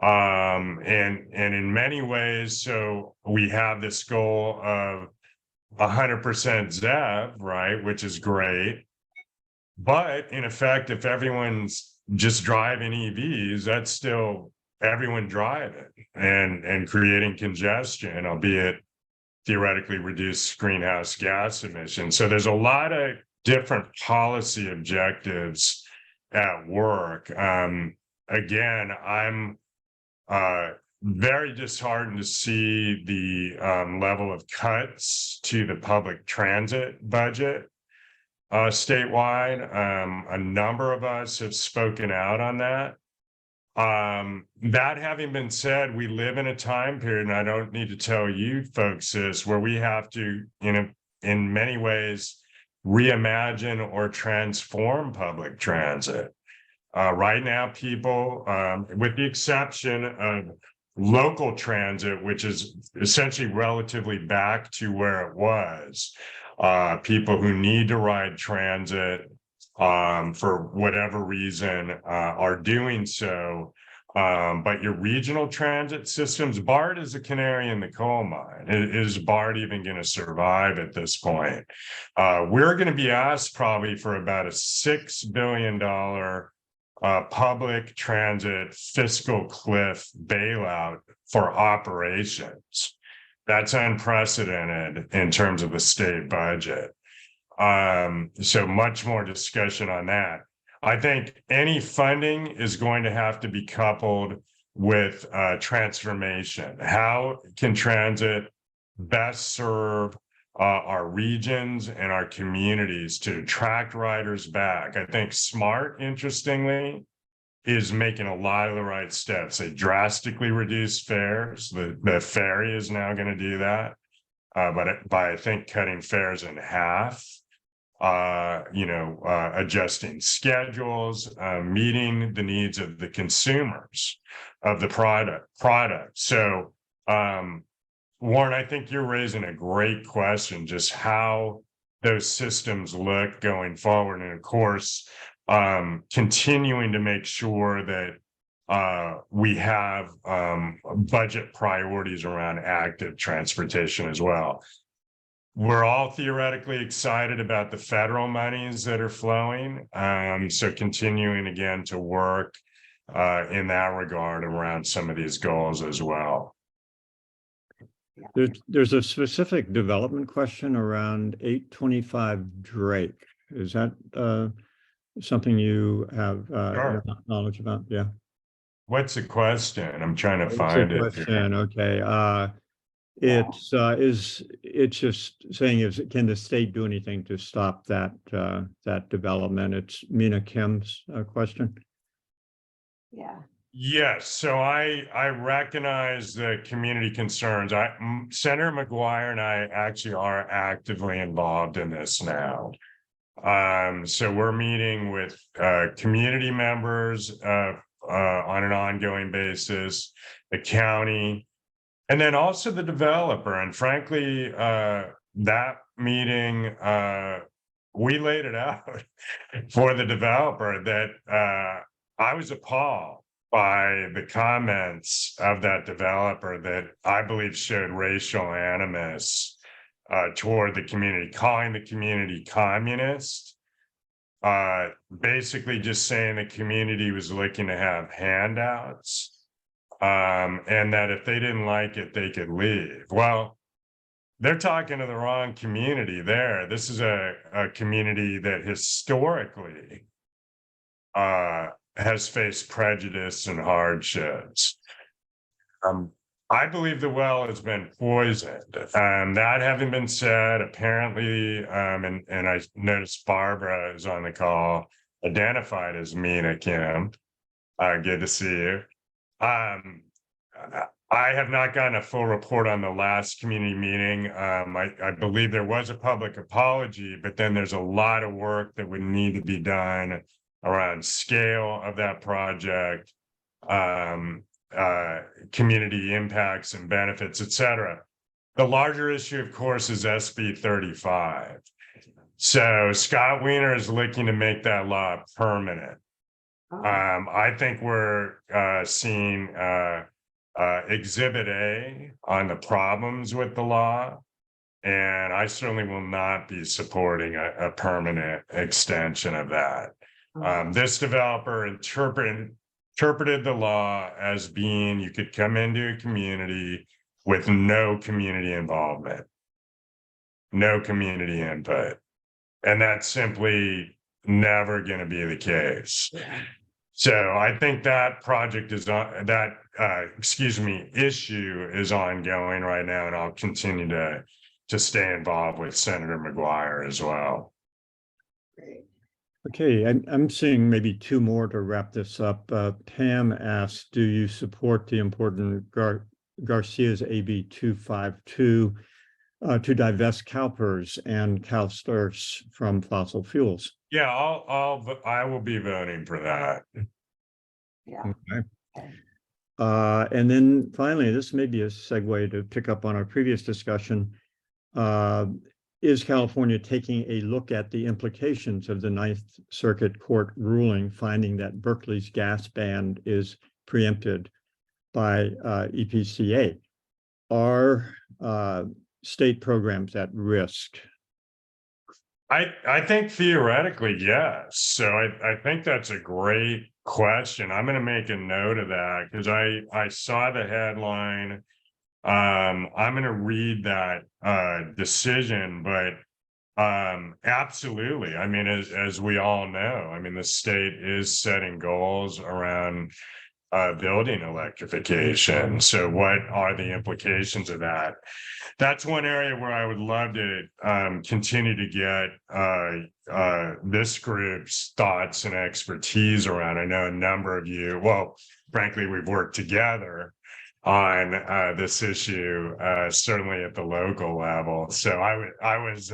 and in many ways, so we have this goal of 100% ZEV, right, which is great. But in effect, if everyone's just driving EVs, that's still everyone driving and creating congestion, albeit theoretically reduce greenhouse gas emissions. So there's a lot of different policy objectives at work. Again, I'm very disheartened to see the level of cuts to the public transit budget statewide. A number of us have spoken out on that. That having been said, we live in a time period, and I don't need to tell you folks this, where we have to, in many ways, reimagine or transform public transit. Right now, people, with the exception of local transit, which is essentially relatively back to where it was, people who need to ride transit for whatever reason are doing so. But your regional transit systems, BART is a canary in the coal mine. Is BART even going to survive at this point? We're going to be asked probably for about a $6 billion public transit fiscal cliff bailout for operations. That's unprecedented in terms of the state budget. So much more discussion on that. I think any funding is going to have to be coupled with transformation. How can transit best serve our regions and our communities to attract riders back? I think SMART, interestingly, is making a lot of the right steps. They drastically reduced fares. The ferry is now going to do that, but by I think cutting fares in half. Adjusting schedules, meeting the needs of the consumers of the product. So, Warren, I think you're raising a great question, just how those systems look going forward. And of course, continuing to make sure that we have budget priorities around active transportation as well. We're all theoretically excited about the federal monies that are flowing. So continuing again to work in that regard around some of these goals as well. There's a specific development question around 825 Drake. Is that something you have Sure. knowledge about? Yeah. What's the question? I'm trying to What's find the it. question? Okay. Yeah. It's just saying, can the state do anything to stop that development? It's Mina Kim's question. Yeah. Yes, so I recognize the community concerns. Senator McGuire and I actually are actively involved in this now. So we're meeting with community members on an ongoing basis, the county, and then also the developer. And frankly, that meeting, we laid it out for the developer that I was appalled by the comments of that developer that I believe showed racial animus toward the community, calling the community communist, basically just saying the community was looking to have handouts, and that if they didn't like it, they could leave. Well, they're talking to the wrong community there. This is a community that historically has faced prejudice and hardships. I believe the well has been poisoned. That having been said, apparently, and I noticed Barbara is on the call, identified as Mina Kim. Good to see you. I have not gotten a full report on the last community meeting. I believe there was a public apology, but then there's a lot of work that would need to be done around scale of that project, community impacts and benefits, et cetera. The larger issue, of course, is SB 35. So Scott Wiener is looking to make that law permanent. Oh, I think we're seeing Exhibit A on the problems with the law, and I certainly will not be supporting a permanent extension of that. This developer interpreted the law as being you could come into a community with no community involvement, no community input, and that's simply never going to be the case. yeah. So I think that project is on that, issue is ongoing right now, and I'll continue to stay involved with Senator McGuire as well. Great. Okay, I'm seeing maybe two more to wrap this up. Pam asked, do you support the important Garcia's AB 252 to divest CalPERS and CalSTARS from fossil fuels? Yeah, I will be voting for that. Yeah. Okay. Okay. And then finally, this may be a segue to pick up on our previous discussion. Is California taking a look at the implications of the Ninth Circuit Court ruling, finding that Berkeley's gas ban is preempted by EPCA? Are state programs at risk? I think theoretically, yes. So I think that's a great question. I'm going to make a note of that because I saw the headline. I'm going to read that decision, but absolutely. I mean, as we all know, I mean, the state is setting goals around building electrification. So what are the implications of that? That's one area where I would love to continue to get this group's thoughts and expertise around. I know a number of you, well, frankly, we've worked together on this issue, certainly at the local level. So I was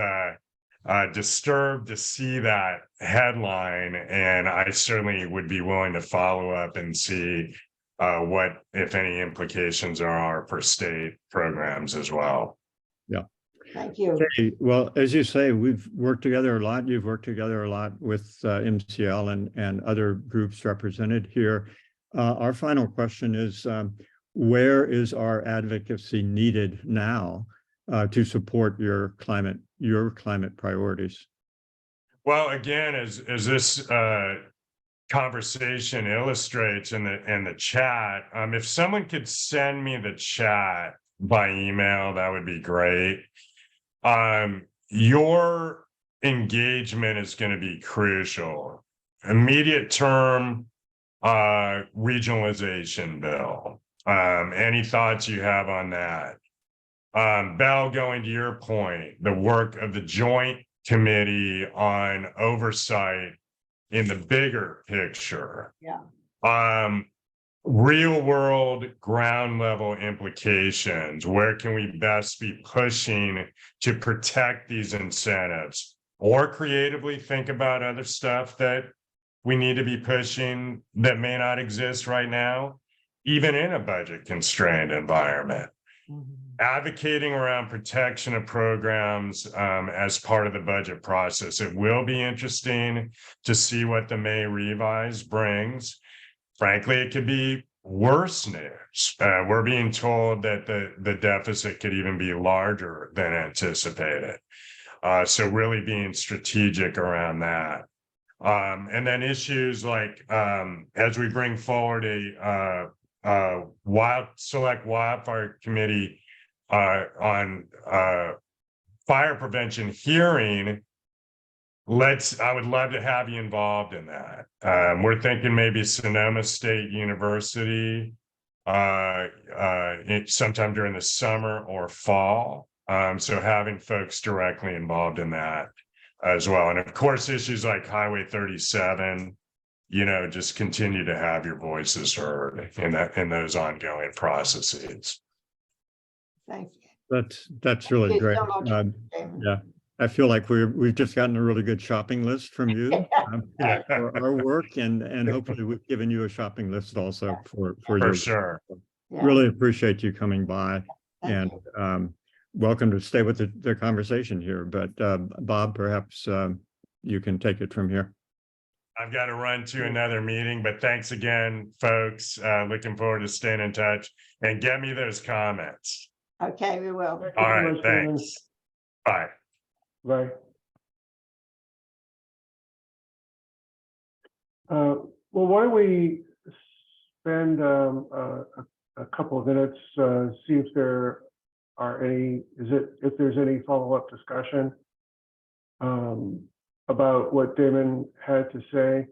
disturbed to see that headline, and I certainly would be willing to follow up and see what, if any, implications there are for state programs as well. Yeah. Thank you. Okay. Well, as you say, we've worked together a lot. You've worked together a lot with MCL and other groups represented here. Our final question is, where is our advocacy needed now to support your climate priorities? Well, again, as this conversation illustrates in the chat. If someone could send me the chat by email, that would be great. Your engagement is going to be crucial. Immediate term regionalization bill. Any thoughts you have on that? Bell, going to your point, the work of the joint committee on oversight in the bigger picture. Yeah. Real world ground level implications. Where can we best be pushing to protect these incentives, or creatively think about other stuff that we need to be pushing that may not exist right now, even in a budget constrained environment? Advocating around protection of programs as part of the budget process. It will be interesting to see what the May revise brings. Frankly, it could be worse news. We're being told that the deficit could even be larger than anticipated. So really being strategic around that. And then issues like as we bring forward a select wildfire committee on fire prevention hearing, I would love to have you involved in that. We're thinking maybe Sonoma State University sometime during the summer or fall. So having folks directly involved in that as well. And of course, issues like Highway 37, just continue to have your voices heard in those ongoing processes. Thank you. That's really Thank you great. so much, Damon. Yeah, I feel like we've just gotten a really good shopping list from you for our work, and hopefully we've given you a shopping list also for your sure. Yeah. Really appreciate you coming by, Thank and welcome to stay with the conversation here. But Bob, perhaps you can take it from here. I've got to run to another meeting, but thanks again, folks. Looking forward to staying in touch, and get me those comments. Okay, we will. All right, thanks. Bye. Bye. Well, why don't we spend a couple of minutes, see if there are if there's any follow-up discussion about what Damon had to say.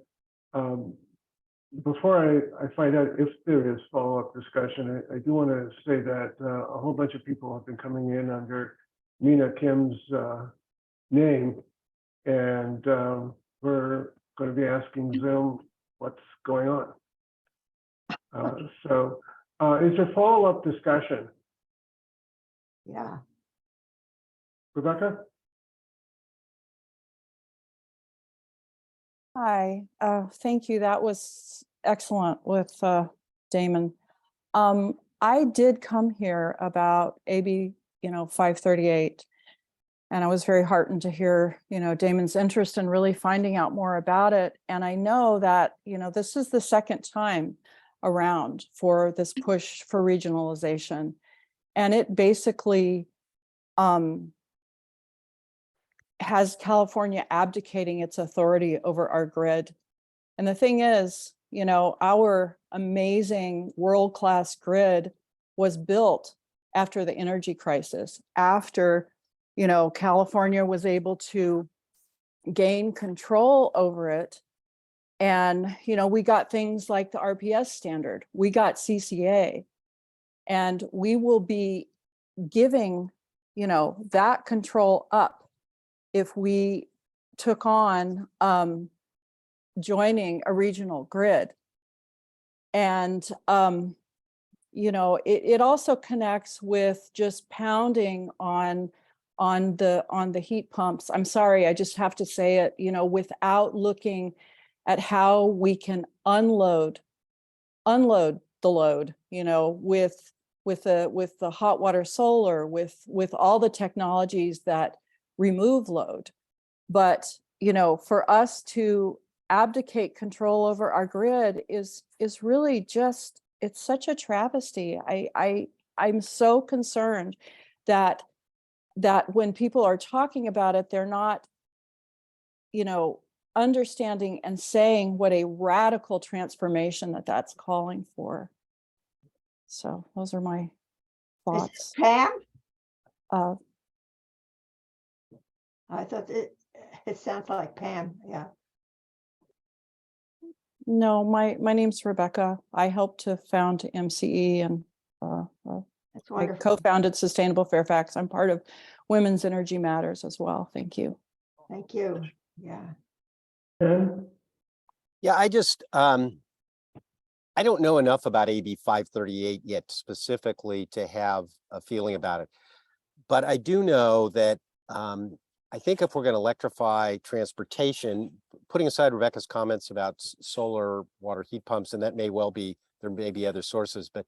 Before I find out if there is follow-up discussion, I do want to say that a whole bunch of people have been coming in under Mina Kim's name, and we're going to be asking Zoom what's going on. So it's a follow-up discussion. Yeah. Rebecca? Hi, thank you. That was excellent with Damon. I did come here about AB, 538, and I was very heartened to hear, Damon's interest in really finding out more about it. And I know that, this is the second time around for this push for regionalization, and it basically has California abdicating its authority over our grid. And the thing is, our amazing world-class grid was built after the energy crisis, after, California was able to gain control over it. And, we got things like the RPS standard, we got CCA, and we will be giving, that control up if we took on joining a regional grid. And, it also connects with just pounding on the heat pumps. I'm sorry, I just have to say it, without looking at how we can unload the load, with the hot water solar, with all the technologies that remove load. But, for us to abdicate control over our grid is really just, it's such a travesty. I'm so concerned that when people are talking about it, they're not, understanding and saying what a radical transformation that's calling for. So those are my Is thoughts. it Pam? Uh, I thought it sounds like Pam, yeah. no, my name's Rebecca. I helped to found MCE, and That's I wonderful. co-founded Sustainable Fairfax. I'm part of Women's Energy Matters as well. Thank you. Thank you, yeah. Ken? Yeah, I don't know enough about AB 538 yet specifically to have a feeling about it. But I do know that I think if we're going to electrify transportation, putting aside Rebecca's comments about solar water heat pumps, and that may well be, there may be other sources, but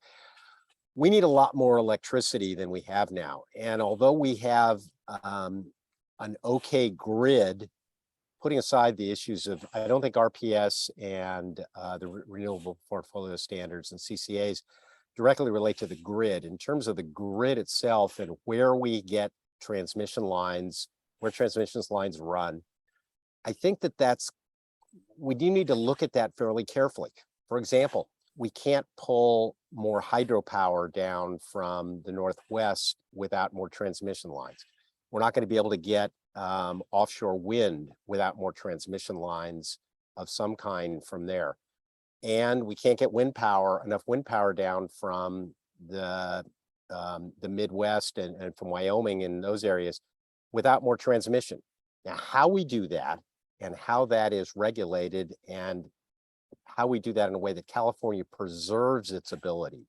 we need a lot more electricity than we have now. And although we have an okay grid, putting aside the issues of, I don't think RPS and the renewable portfolio standards and CCAs directly relate to the grid. In terms of the grid itself and where we get transmission lines, where transmission lines run, I think we do need to look at that fairly carefully. For example, we can't pull more hydropower down from the Northwest without more transmission lines. We're not going to be able to get offshore wind without more transmission lines of some kind from there. And we can't get enough wind power down from the Midwest and from Wyoming and those areas without more transmission. Now, how we do that and how that is regulated and how we do that in a way that California preserves its ability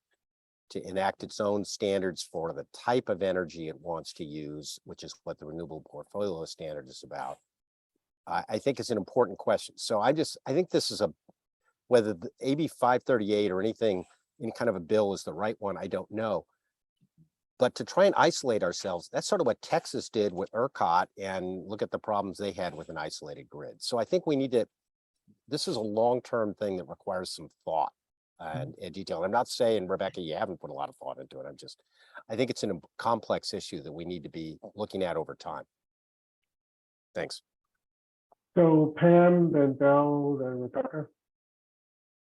to enact its own standards for the type of energy it wants to use, which is what the renewable portfolio standard is about, I think is an important question. So I think this is whether the AB 538 or any kind of a bill is the right one, I don't know. But to try and isolate ourselves, that's sort of what Texas did with ERCOT, and look at the problems they had with an isolated grid. So I think this is a long-term thing that requires some thought and detail. I'm not saying, Rebecca, you haven't put a lot of thought into it. I think it's a complex issue that we need to be looking at over time. Thanks. So Pam, then Belle, then Rebecca.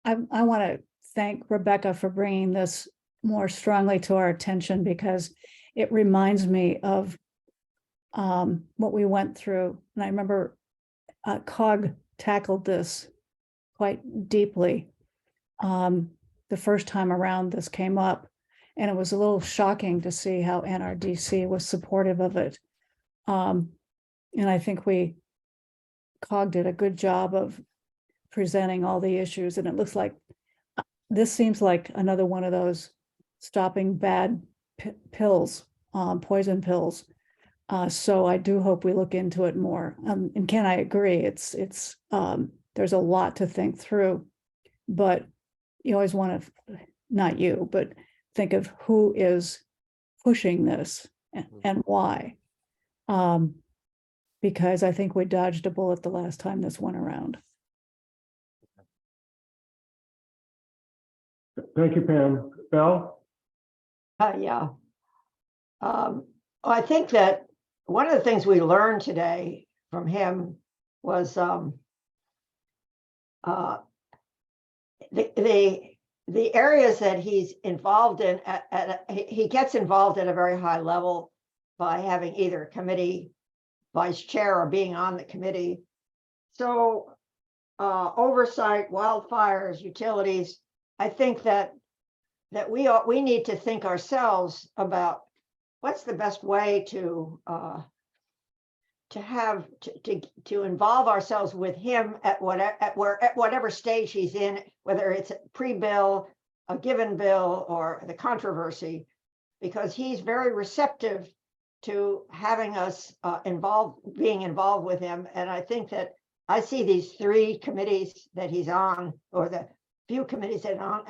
I want to thank Rebecca for bringing this more strongly to our attention, because it reminds me of what we went through. And I remember COG tackled this quite deeply the first time around this came up, and it was a little shocking to see how NRDC was supportive of it. And I think COG did a good job of presenting all the issues, and it looks like this seems like another one of those stopping bad pills, poison pills. So I do hope we look into it more. And Ken, I agree, it's there's a lot to think through, but you always want to, not you, but think of who is pushing this and why. Because I think we dodged a bullet the last time this went around. Thank you, Pam. Belle? Yeah. I think that one of the things we learned today from him was the areas that he's involved in. He gets involved at a very high level by having either a committee vice chair or being on the committee. So oversight, wildfires, utilities. I think that we need to think ourselves about what's the best way to involve ourselves with him at whatever stage he's in, whether it's pre-bill, a given bill, or the controversy, because he's very receptive to having us being involved with him. And I think that I see these 3 committees that he's on, or the few committees that are on,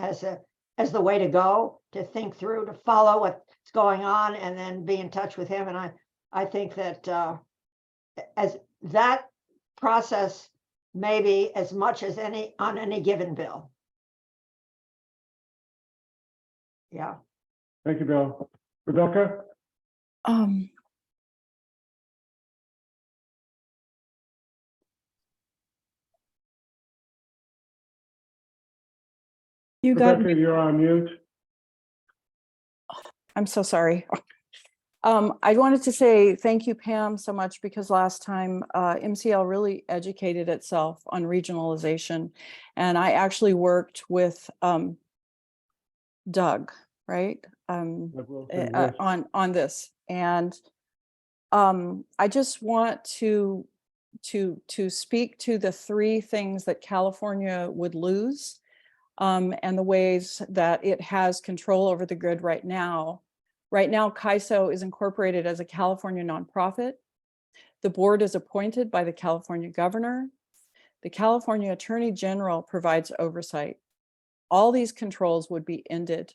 as the way to go, to think through, to follow what's going on, and then be in touch with him. And I think that as that process, maybe as much as on any given bill. Yeah. Thank you, Belle. Rebecca? You got, Rebecca, you're on mute. I'm so sorry. I wanted to say thank you, Pam, so much, because last time MCL really educated itself on regionalization. And I actually worked with Doug, right? Yes. On this. And I just want to speak to the three things that California would lose, and the ways that it has control over the grid right now. Right now, CAISO is incorporated as a California nonprofit. The board is appointed by the California governor. The California Attorney General provides oversight. All these controls would be ended.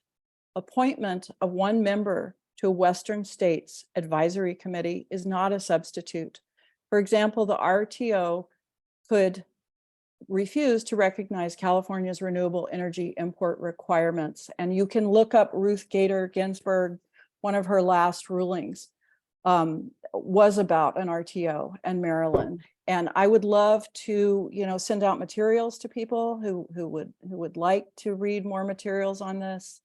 Appointment of one member to a Western States Advisory Committee is not a substitute. For example, the RTO could refuse to recognize California's renewable energy import requirements. And you can look up Ruth Gator Ginsburg. One of her last rulings was about an RTO and Maryland. And I would love to, send out materials to people who would like to read more materials on this.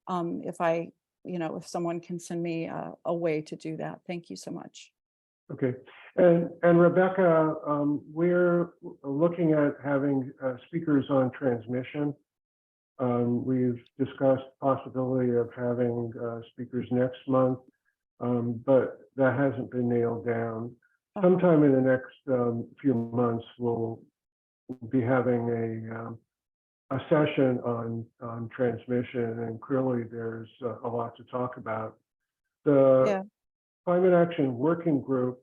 If someone can send me a way to do that. Thank you so much. Okay, and Rebecca, we're looking at having speakers on transmission. We've discussed possibility of having speakers next month, but that hasn't been nailed down. Sometime in the next few months, we'll be having a session on transmission, and clearly there's a lot to talk about. The Climate Action Working Group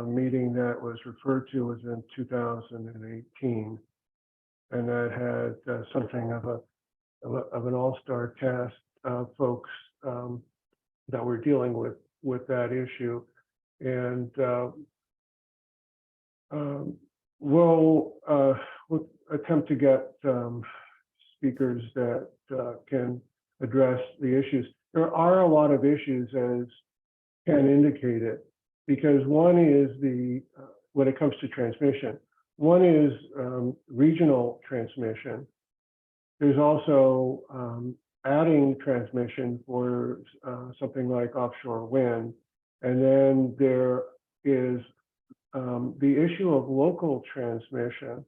meeting that was referred to was in 2018, and that had something of an all-star cast of folks that were dealing with that issue, and we'll attempt to get speakers that can address the issues. There are a lot of issues, as Ken indicated, because one is when it comes to transmission, one is regional transmission. There's also adding transmission for something like offshore wind. And then there is the issue of local transmission.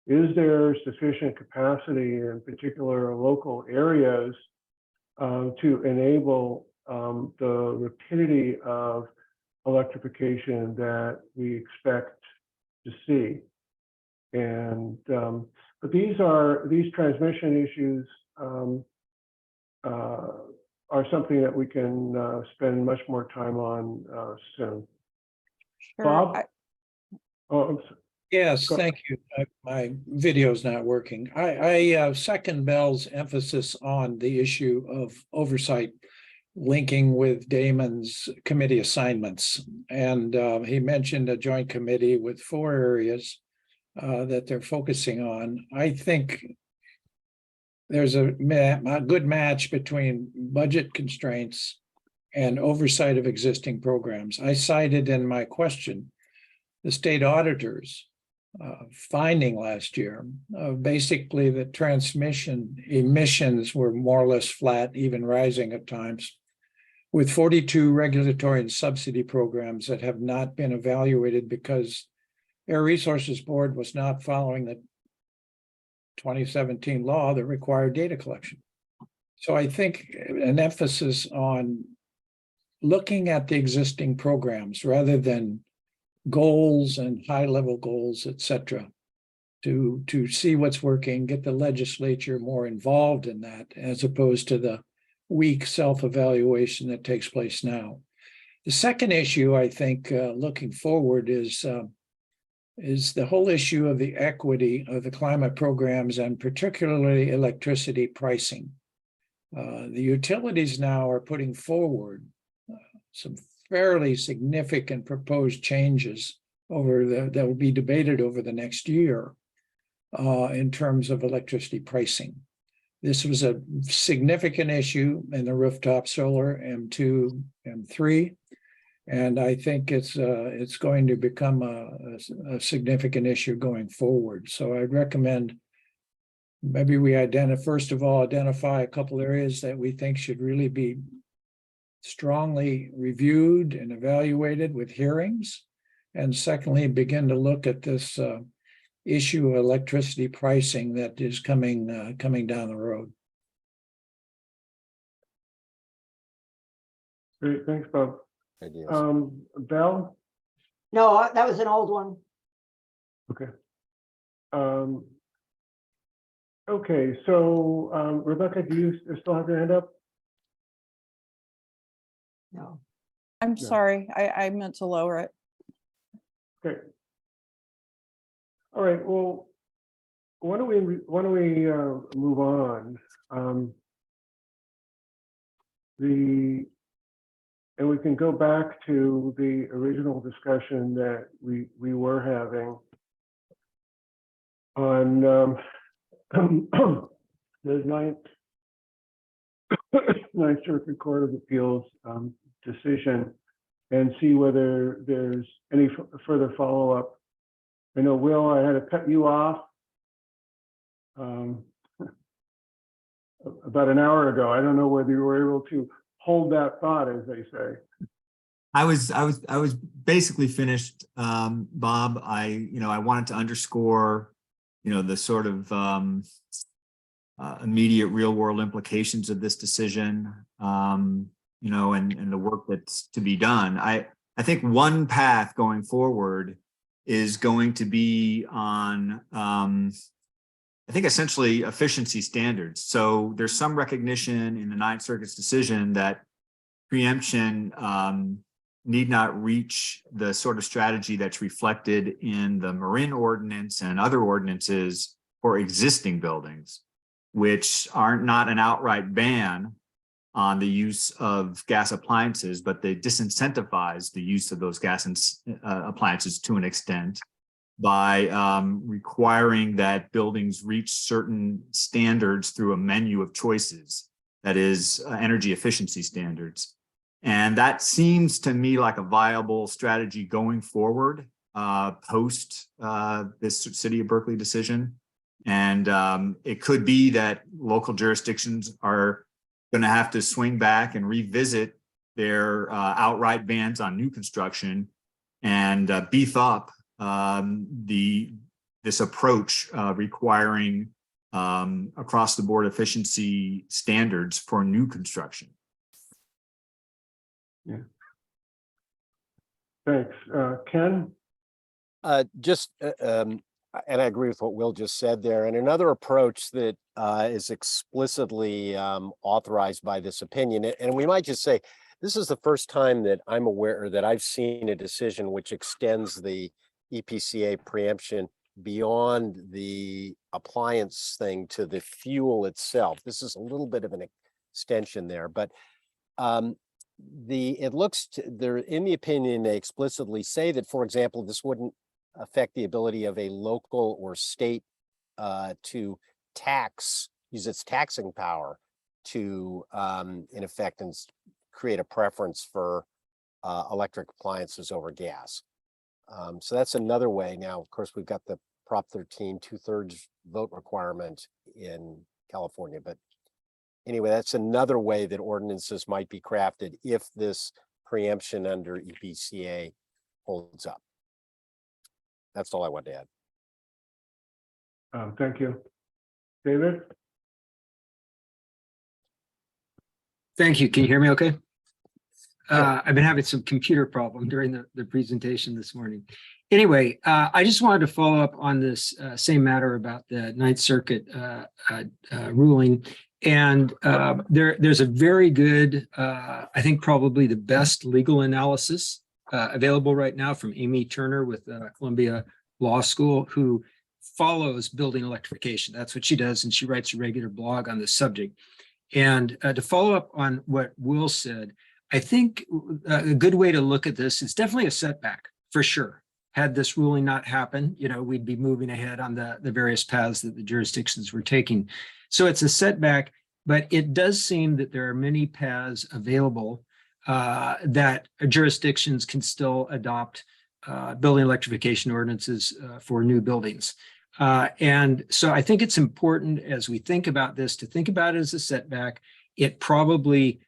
Is there sufficient capacity in particular local areas to enable the rapidity of electrification that we expect to see? And but these transmission issues are something that we can spend much more time on soon. Sure. Bob? Yes, Go. thank you. My video's not working. I second Bell's emphasis on the issue of oversight linking with Damon's committee assignments. And he mentioned a joint committee with 4 areas that they're focusing on. I think there's a good match between budget constraints and oversight of existing programs. I cited in my question the state auditors finding last year, basically that transmission emissions were more or less flat, even rising at times, with 42 regulatory and subsidy programs that have not been evaluated because Air Resources Board was not following the 2017 law that required data collection. So I think an emphasis on looking at the existing programs rather than goals and high-level goals, et cetera, to see what's working, get the legislature more involved in that, as opposed to the weak self-evaluation that takes place now. The second issue, I think, looking forward is the whole issue of the equity of the climate programs and particularly electricity pricing. The utilities now are putting forward some fairly significant proposed changes that will be debated over the next year in terms of electricity pricing. This was a significant issue in the rooftop solar M2, M3, and I think it's going to become a significant issue going forward. So I'd recommend maybe we first of all, identify a couple areas that we think should really be strongly reviewed and evaluated with hearings. And secondly, begin to look at this issue of electricity pricing that is coming down the road. Great, thanks, Bob. Ideas. Bell? No, that was an old one. Okay. Okay, so Rebecca, do you still have your hand up? No. I'm Yeah. sorry, I meant to lower it. Okay. All right, well, why don't we move on? And we can go back to the original discussion that we were having on the Ninth Circuit Court of Appeals decision, and see whether there's any further follow-up. I know, Will, I had to cut you off about an hour ago. I don't know whether you were able to hold that thought, as they say. I was basically finished, Bob. I wanted to underscore, the sort of immediate real world implications of this decision, and the work that's to be done. I think one path going forward is going to be on, I think, essentially efficiency standards. So there's some recognition in the Ninth Circuit's decision that preemption need not reach the sort of strategy that's reflected in the Marin Ordinance and other ordinances for existing buildings, which aren't not an outright ban on the use of gas appliances, but they disincentivize the use of those gas appliances to an extent by requiring that buildings reach certain standards through a menu of choices, that is energy efficiency standards. And that seems to me like a viable strategy going forward post this City of Berkeley decision. And it could be that local jurisdictions are going to have to swing back and revisit their outright bans on new construction and beef up this approach requiring across the board efficiency standards for new construction. Yeah. Thanks. Ken? And I agree with what Will just said there. And another approach that is explicitly authorized by this opinion, and we might just say, this is the first time that I'm aware that I've seen a decision which extends the EPCA preemption beyond the appliance thing to the fuel itself. This is a little bit of an extension there, but it looks to, there in the opinion, they explicitly say that, for example, this wouldn't affect the ability of a local or state to use its taxing power to, in effect, and create a preference for electric appliances over gas. So that's another way. Now, of course, we've got the Prop 13 2/3 vote requirement in California, but anyway, that's another way that ordinances might be crafted if this preemption under EPCA holds up. That's all I want to add. Thank you. David? Thank you. Can you hear me okay? I've been having some computer problem during the presentation this morning. Anyway, I just wanted to follow up on this same matter about the Ninth Circuit ruling. And there's a very good, I think probably the best legal analysis available right now from Amy Turner with Columbia Law School, who follows building electrification. That's what she does. And she writes a regular blog on this subject. And to follow up on what Will said, I think a good way to look at this is definitely a setback for sure. Had this ruling not happened, we'd be moving ahead on the various paths that the jurisdictions were taking. So it's a setback, but it does seem that there are many paths available that jurisdictions can still adopt building electrification ordinances for new buildings. And so I think it's important as we think about this to think about it as a setback. It probably,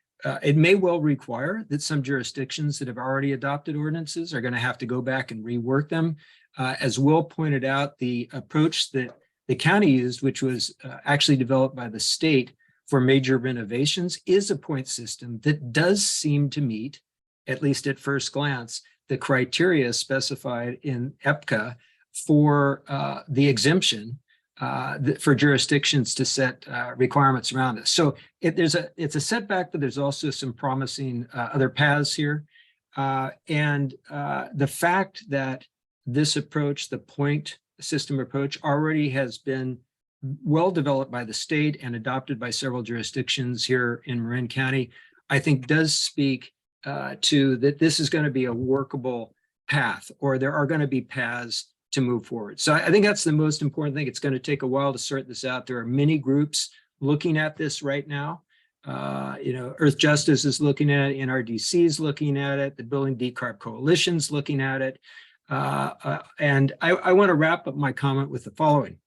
it may well require that some jurisdictions that have already adopted ordinances are going to have to go back and rework them. As Will pointed out, the approach that the county used, which was actually developed by the state for major renovations, is a point system that does seem to meet, at least at first glance, the criteria specified in EPCA for the exemption for jurisdictions to set requirements around this. So it's a setback, but there's also some promising other paths here. And the fact that this approach, the point system approach, already has been well developed by the state and adopted by several jurisdictions here in Marin County, I think does speak to that this is going to be a workable path, or there are going to be paths to move forward. So I think that's the most important thing. It's going to take a while to sort this out. There are many groups looking at this right now. Earth Justice is looking at it, NRDC is looking at it, the Building Decarb Coalition's looking at it. And I want to wrap up my comment with the following.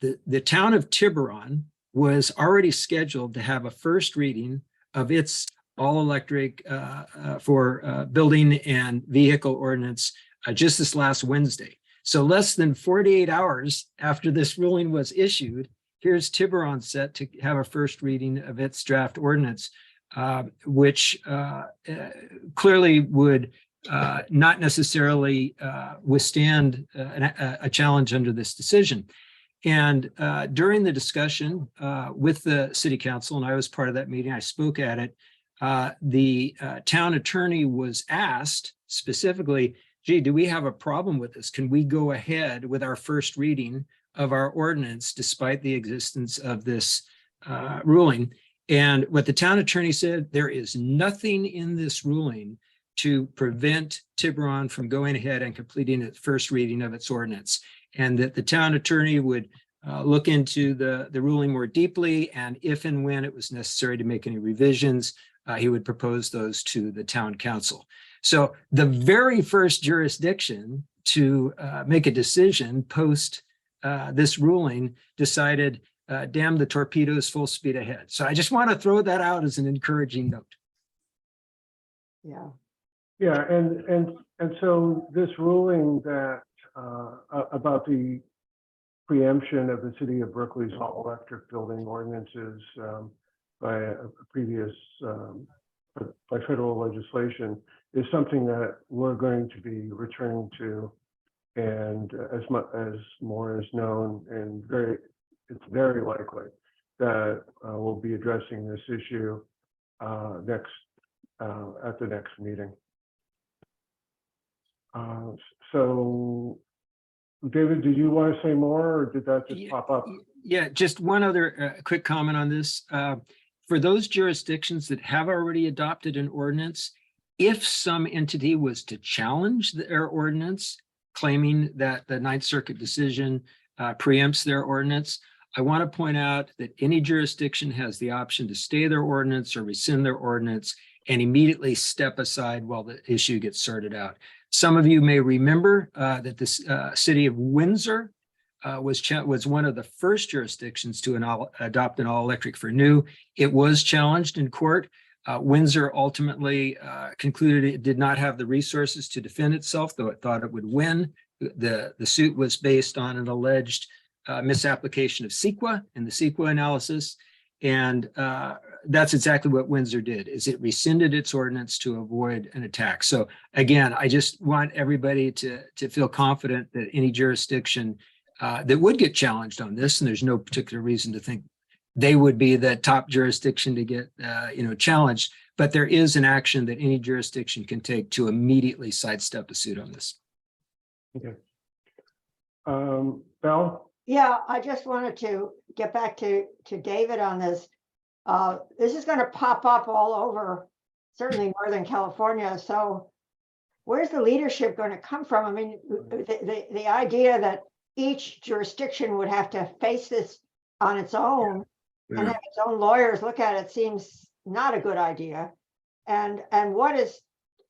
The town of Tiburon was already scheduled to have a first reading of its all-electric for building and vehicle ordinance just this last Wednesday. So less than 48 hours after this ruling was issued, here's Tiburon set to have a first reading of its draft ordinance, which clearly would not necessarily withstand a challenge under this decision. And during the discussion with the city council, and I was part of that meeting, I spoke at it, the town attorney was asked specifically, gee, do we have a problem with this? Can we go ahead with our first reading of our ordinance despite the existence of this ruling? And what the town attorney said, there is nothing in this ruling to prevent Tiburon from going ahead and completing its first reading of its ordinance, and that the town attorney would look into the ruling more deeply, and if and when it was necessary to make any revisions, he would propose those to the town council. So the very first jurisdiction to make a decision post this ruling decided, damn the torpedoes, full speed ahead. So I just want to throw that out as an encouraging note. Yeah. Yeah, and so this ruling that about the preemption of the city of Berkeley's all-electric building ordinances by a previous by federal legislation is something that we're going to be returning to, and as much as more is known, and it's very likely that we'll be addressing this issue at the next meeting. So, David, did you want to say more, or did that just pop up? Yeah, just one other quick comment on this. For those jurisdictions that have already adopted an ordinance, if some entity was to challenge their ordinance, claiming that the Ninth Circuit decision preempts their ordinance, I want to point out that any jurisdiction has the option to stay their ordinance or rescind their ordinance and immediately step aside while the issue gets sorted out. Some of you may remember that the city of Windsor was one of the first jurisdictions to adopt an all-electric for new. It was challenged in court. Windsor ultimately concluded it did not have the resources to defend itself, though it thought it would win. The suit was based on an alleged misapplication of CEQA and the CEQA analysis. And that's exactly what Windsor did, is it rescinded its ordinance to avoid an attack. So again, I just want everybody to feel confident that any jurisdiction that would get challenged on this, and there's no particular reason to think they would be the top jurisdiction to get challenged, but there is an action that any jurisdiction can take to immediately sidestep a suit on this. Okay. Val? Yeah, I just wanted to get back to David on this. This is going to pop up all over, certainly Northern California. So where's the leadership going to come from? I mean, the idea that each jurisdiction would have to face this on its own and have its own lawyers look at it seems not a good idea. And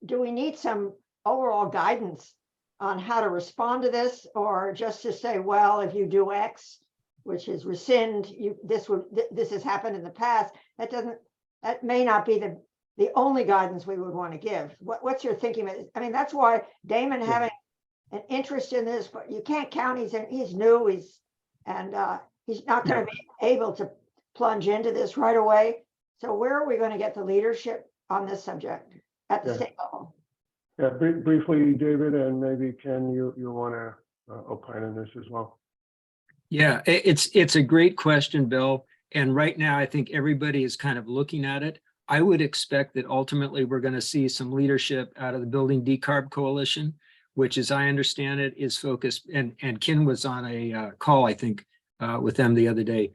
do we need some overall guidance on how to respond to this, or just to say, well, if you do X, which is rescind, this has happened in the past, that may not be the only guidance we would want to give. What's your thinking? I mean, that's why Damon having an interest in this, but you can't count, he's new, he's not going to be able to plunge into this right away. So where are we going to get the leadership on this subject at the state level? Yeah, briefly, David, and maybe Ken, you want to opine on this as well. Yeah, it's a great question, Bill. And right now, I think everybody is kind of looking at it. I would expect that ultimately we're going to see some leadership out of the Building Decarb Coalition, which, as I understand it, is focused, and Ken was on a call, I think, with them the other day,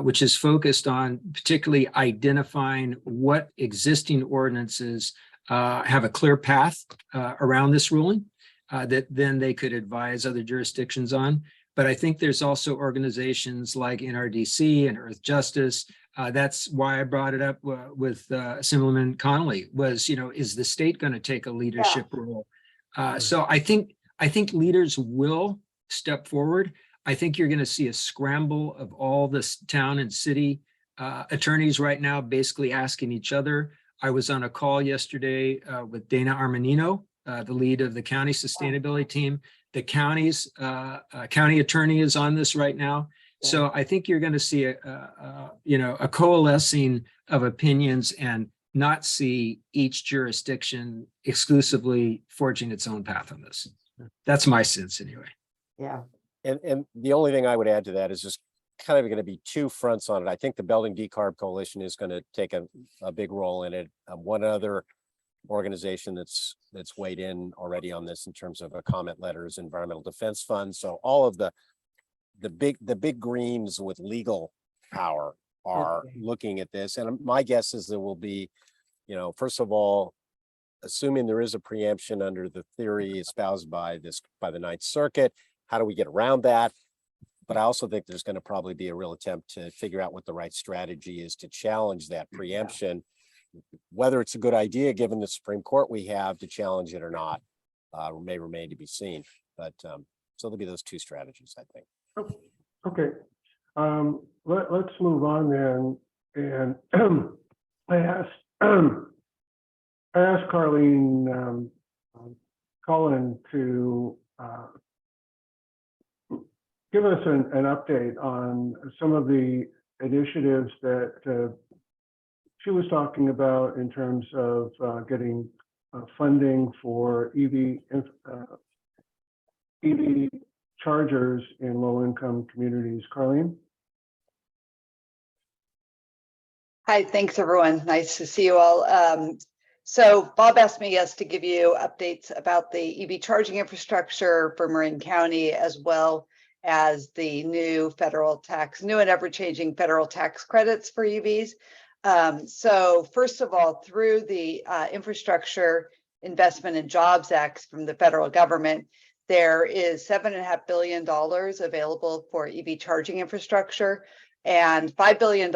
which is focused on particularly identifying what existing ordinances have a clear path around this ruling that then they could advise other jurisdictions on. But I think there's also organizations like NRDC and Earth Justice. That's why I brought it up with Assemblyman Connolly was, is the state going to take a leadership role? So I think leaders will step forward. I think you're going to see a scramble of all this town and city attorneys right now, basically asking each other. I was on a call yesterday with Dana Armanino, the lead of the county sustainability team. The county's county attorney is on this right now. So I think you're going to see a coalescing of opinions and not see each jurisdiction exclusively forging its own path on this. That's my sense anyway. Yeah. And the only thing I would add to that is just kind of going to be two fronts on it. I think the Building Decarb Coalition is going to take a big role in it. One other organization that's weighed in already on this in terms of a comment letters, Environmental Defense Fund. So all of the big greens with legal power are looking at this. And my guess is there will be, first of all, assuming there is a preemption under the theory espoused by the Ninth Circuit, how do we get around that? But I also think there's going to probably be a real attempt to figure out what the right strategy is to challenge that preemption. Whether it's a good idea, given the Supreme Court we have to challenge it or not, may remain to be seen. But so there'll be those two strategies, I think. Okay, let's move on then. And I asked Carleen Cullen to give us an update on some of the initiatives that she was talking about in terms of getting funding for EV chargers in low-income communities. Carleen? Hi, thanks everyone. Nice to see you all. So Bob asked me to give you updates about the EV charging infrastructure for Marin County, as well as the new and ever-changing federal tax credits for EVs. So first of all, through the Infrastructure Investment and Jobs Act from the federal government, there is $7.5 billion available for EV charging infrastructure, and $5 billion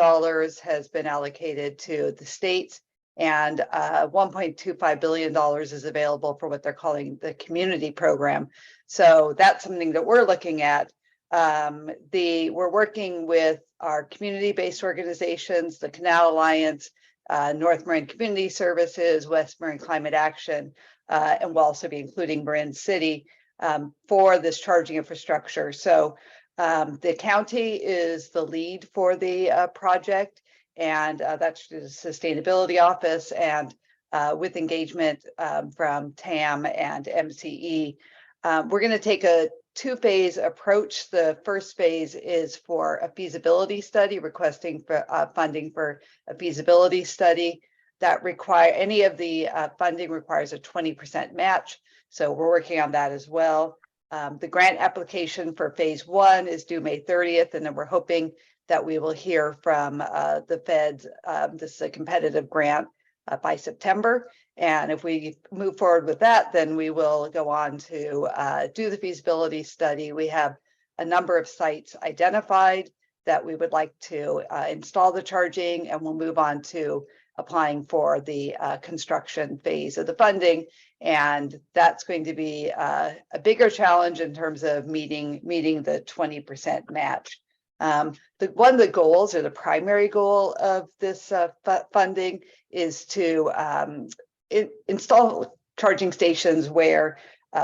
has been allocated to the states, and $1.25 billion is available for what they're calling the community program. So that's something that we're looking at. We're working with our community-based organizations, the Canal Alliance, North Marin Community Services, West Marin Climate Action, and we'll also be including Marin City for this charging infrastructure. So the county is the lead for the project, and that's the Sustainability Office, and with engagement from TAM and MCE. We're going to take a two-phase approach. The first phase is for a feasibility study, requesting for funding for a feasibility study that any of the funding requires a 20% match. So we're working on that as well. The grant application for phase one is due May 30th, and then we're hoping that we will hear from the feds. This is a competitive grant by September. And if we move forward with that, then we will go on to do the feasibility study. We have a number of sites identified that we would like to install the charging, and we'll move on to applying for the construction phase of the funding. And that's going to be a bigger challenge in terms of meeting the 20% match. One of the goals, or the primary goal of this funding, is to install charging stations where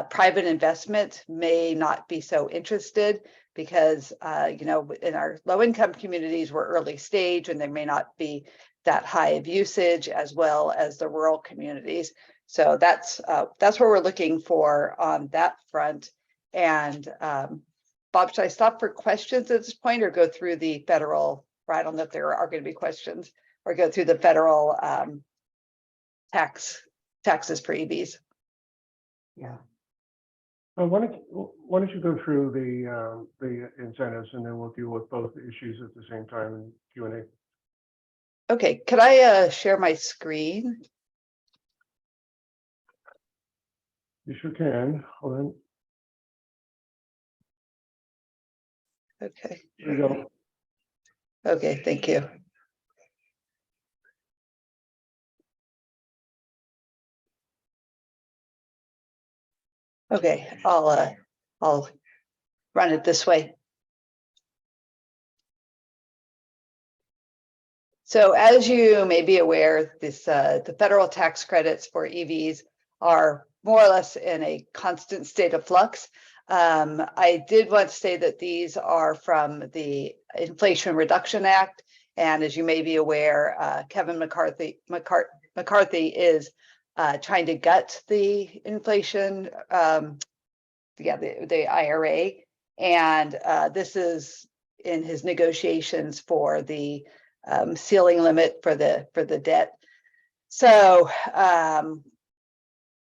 private investment may not be so interested, because in our low-income communities, we're early stage and there may not be that high of usage, as well as the rural communities. So that's what we're looking for on that front. And Bob, should I stop for questions at this point, or go through the federal, or I don't know if there are going to be questions, or go through the federal taxes for EVs? Yeah. Why don't you go through the incentives, and then we'll deal with both issues at the same time in Q&A. Okay, could I share my screen? You sure can. Hold on. Okay. There you go. Okay, thank you. Okay, I'll run it this way. So as you may be aware, the federal tax credits for EVs are more or less in a constant state of flux. I did want to say that these are from the Inflation Reduction Act. And as you may be aware, Kevin McCarthy is trying to gut the inflation, the IRA. And this is in his negotiations for the ceiling limit for the debt. So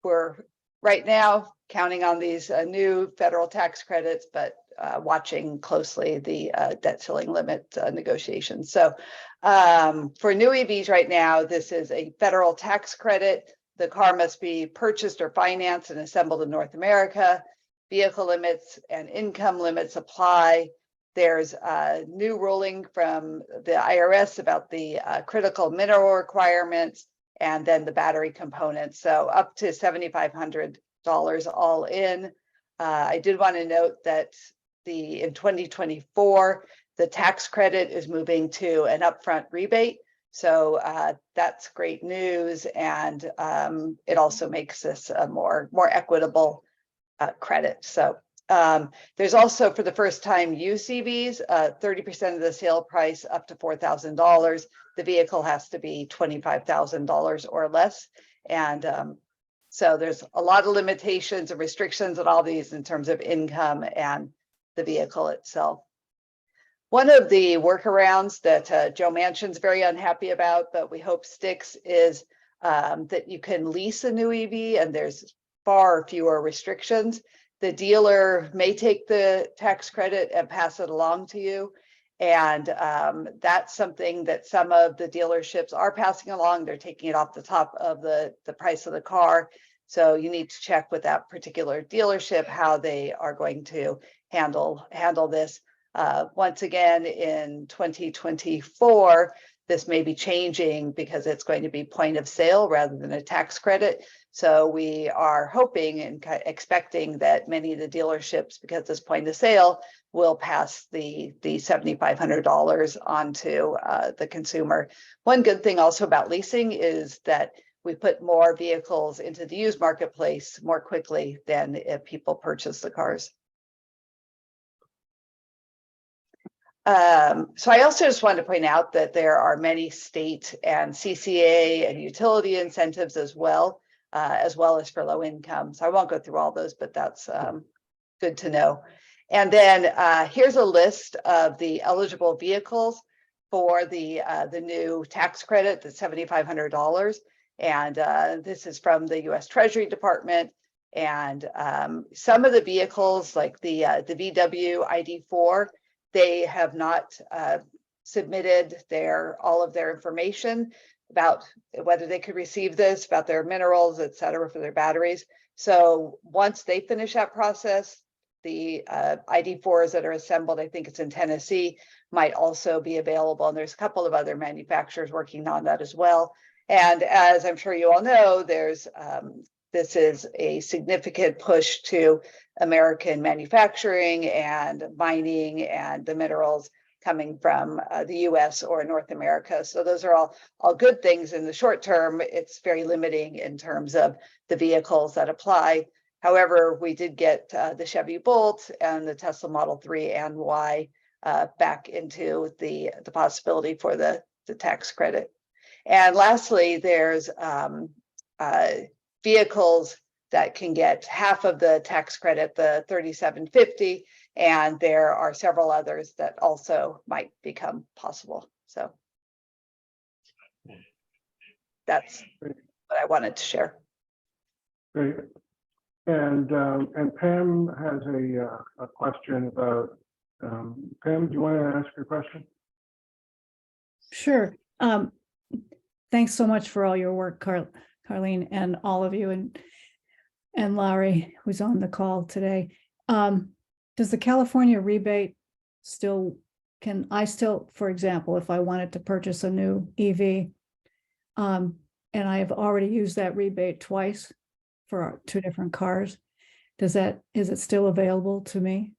we're right now counting on these new federal tax credits, but watching closely the debt ceiling limit negotiations. So for new EVs right now, this is a federal tax credit. The car must be purchased or financed and assembled in North America. Vehicle limits and income limits apply. There's a new ruling from the IRS about the critical mineral requirements, and then the battery components. So up to $7,500 all in. I did want to note that in 2024, the tax credit is moving to an upfront rebate. So that's great news. And it also makes this a more equitable credit. So there's also, for the first time, use EVs, 30% of the sale price up to $4,000. The vehicle has to be $25,000 or less. And so there's a lot of limitations and restrictions on all these in terms of income and the vehicle itself. One of the workarounds that Joe Manchin's very unhappy about, but we hope sticks, is that you can lease a new EV and there's far fewer restrictions. The dealer may take the tax credit and pass it along to you. And that's something that some of the dealerships are passing along. They're taking it off the top of the price of the car. So you need to check with that particular dealership how they are going to handle this. Once again, in 2024, this may be changing because it's going to be point of sale rather than a tax credit. So we are hoping and expecting that many of the dealerships, because this point of sale, will pass the $7,500 on to the consumer. One good thing also about leasing is that we put more vehicles into the used marketplace more quickly than if people purchase the cars. So I also just wanted to point out that there are many state and CCA and utility incentives as well as for low income. So I won't go through all those, but that's good to know. And then here's a list of the eligible vehicles for the new tax credit, the $7,500. And this is from the U.S. Treasury Department. And some of the vehicles, like the VW ID4, they have not submitted all of their information about whether they could receive this, about their minerals, et cetera, for their batteries. So once they finish that process, the ID4s that are assembled, I think it's in Tennessee, might also be available. And there's a couple of other manufacturers working on that as well. And as I'm sure you all know, this is a significant push to American manufacturing and mining and the minerals coming from the US or North America. So those are all good things. In the short term, it's very limiting in terms of the vehicles that apply. However, we did get the Chevy Bolt and the Tesla Model 3 and Y back into the possibility for the tax credit. And lastly, there's vehicles that can get half of the tax credit, the $3,750, and there are several others that also might become possible. So that's what I wanted to share. Great. And Pam has a question about, Pam, do you want to ask your question? Sure. Thanks so much for all your work, Carlene, and all of you, and Larry, who's on the call today. Does the California rebate still, for example, if I wanted to purchase a new EV, and I have already used that rebate twice for 2 different cars, is it still available to me?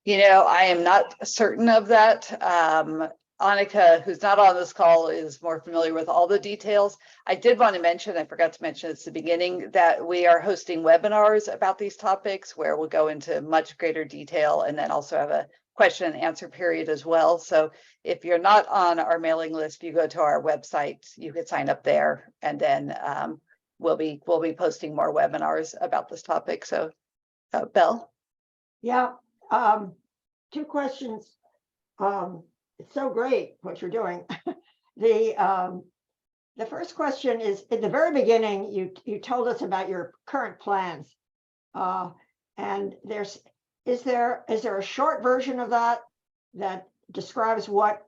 You know, I am not certain of that. Annika, who's not on this call, is more familiar with all the details. I did want to mention, I forgot to mention at the beginning, that we are hosting webinars about these topics where we'll go into much greater detail and then also have a question and answer period as well. So if you're not on our mailing list, you go to our website, you could sign up there, and then we'll be posting more webinars about this topic. So Belle? Yeah, 2 questions. It's so great what you're doing. The first question is, in the very beginning, you told us about your current plans. And is there a short version of that describes what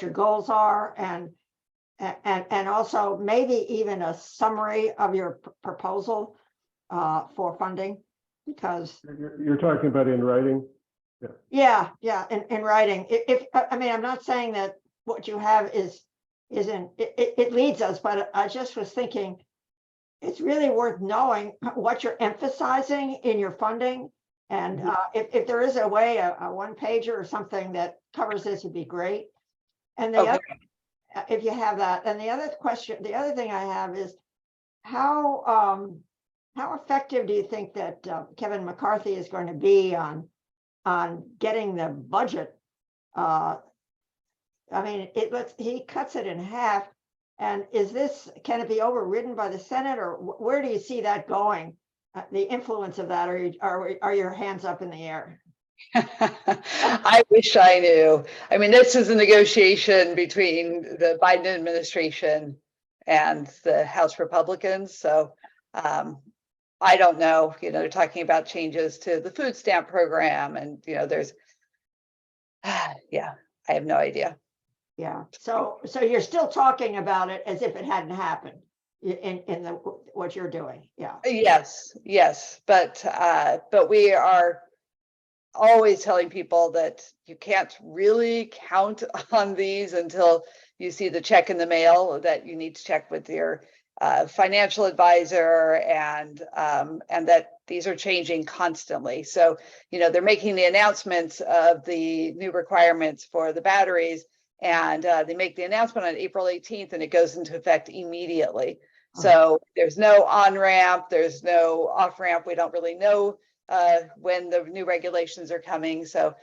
your goals are, and also maybe even a summary of your proposal for funding? Because You're talking about in writing? yeah, in writing. I mean, I'm not saying that what you have isn't it leads us, but I just was thinking it's really worth knowing what you're emphasizing in your funding. And if there is a way, a 1-pager or something that covers this, would be great. And the other, if you have that, and the other thing I have is how effective do you think that Kevin McCarthy is going to be on getting the budget? I mean, he cuts it in half. And can it be overridden by the Senate, or where do you see that going? The influence of that, or are your hands up in the air? I wish I knew. I mean, this is a negotiation between the Biden administration and the House Republicans. So I don't know, they're talking about changes to the food stamp program, and there's, yeah, I have no idea. Yeah. So you're still talking about it as if it hadn't happened in what you're doing. Yeah. Yes. But we are always telling people that you can't really count on these until you see the check in the mail, that you need to check with your financial advisor, and that these are changing constantly. So, they're making the announcements of the new requirements for the batteries, and they make the announcement on April 18th, and it goes into effect immediately. So there's no on-ramp, there's no off-ramp. We don't really know when the new regulations are coming. So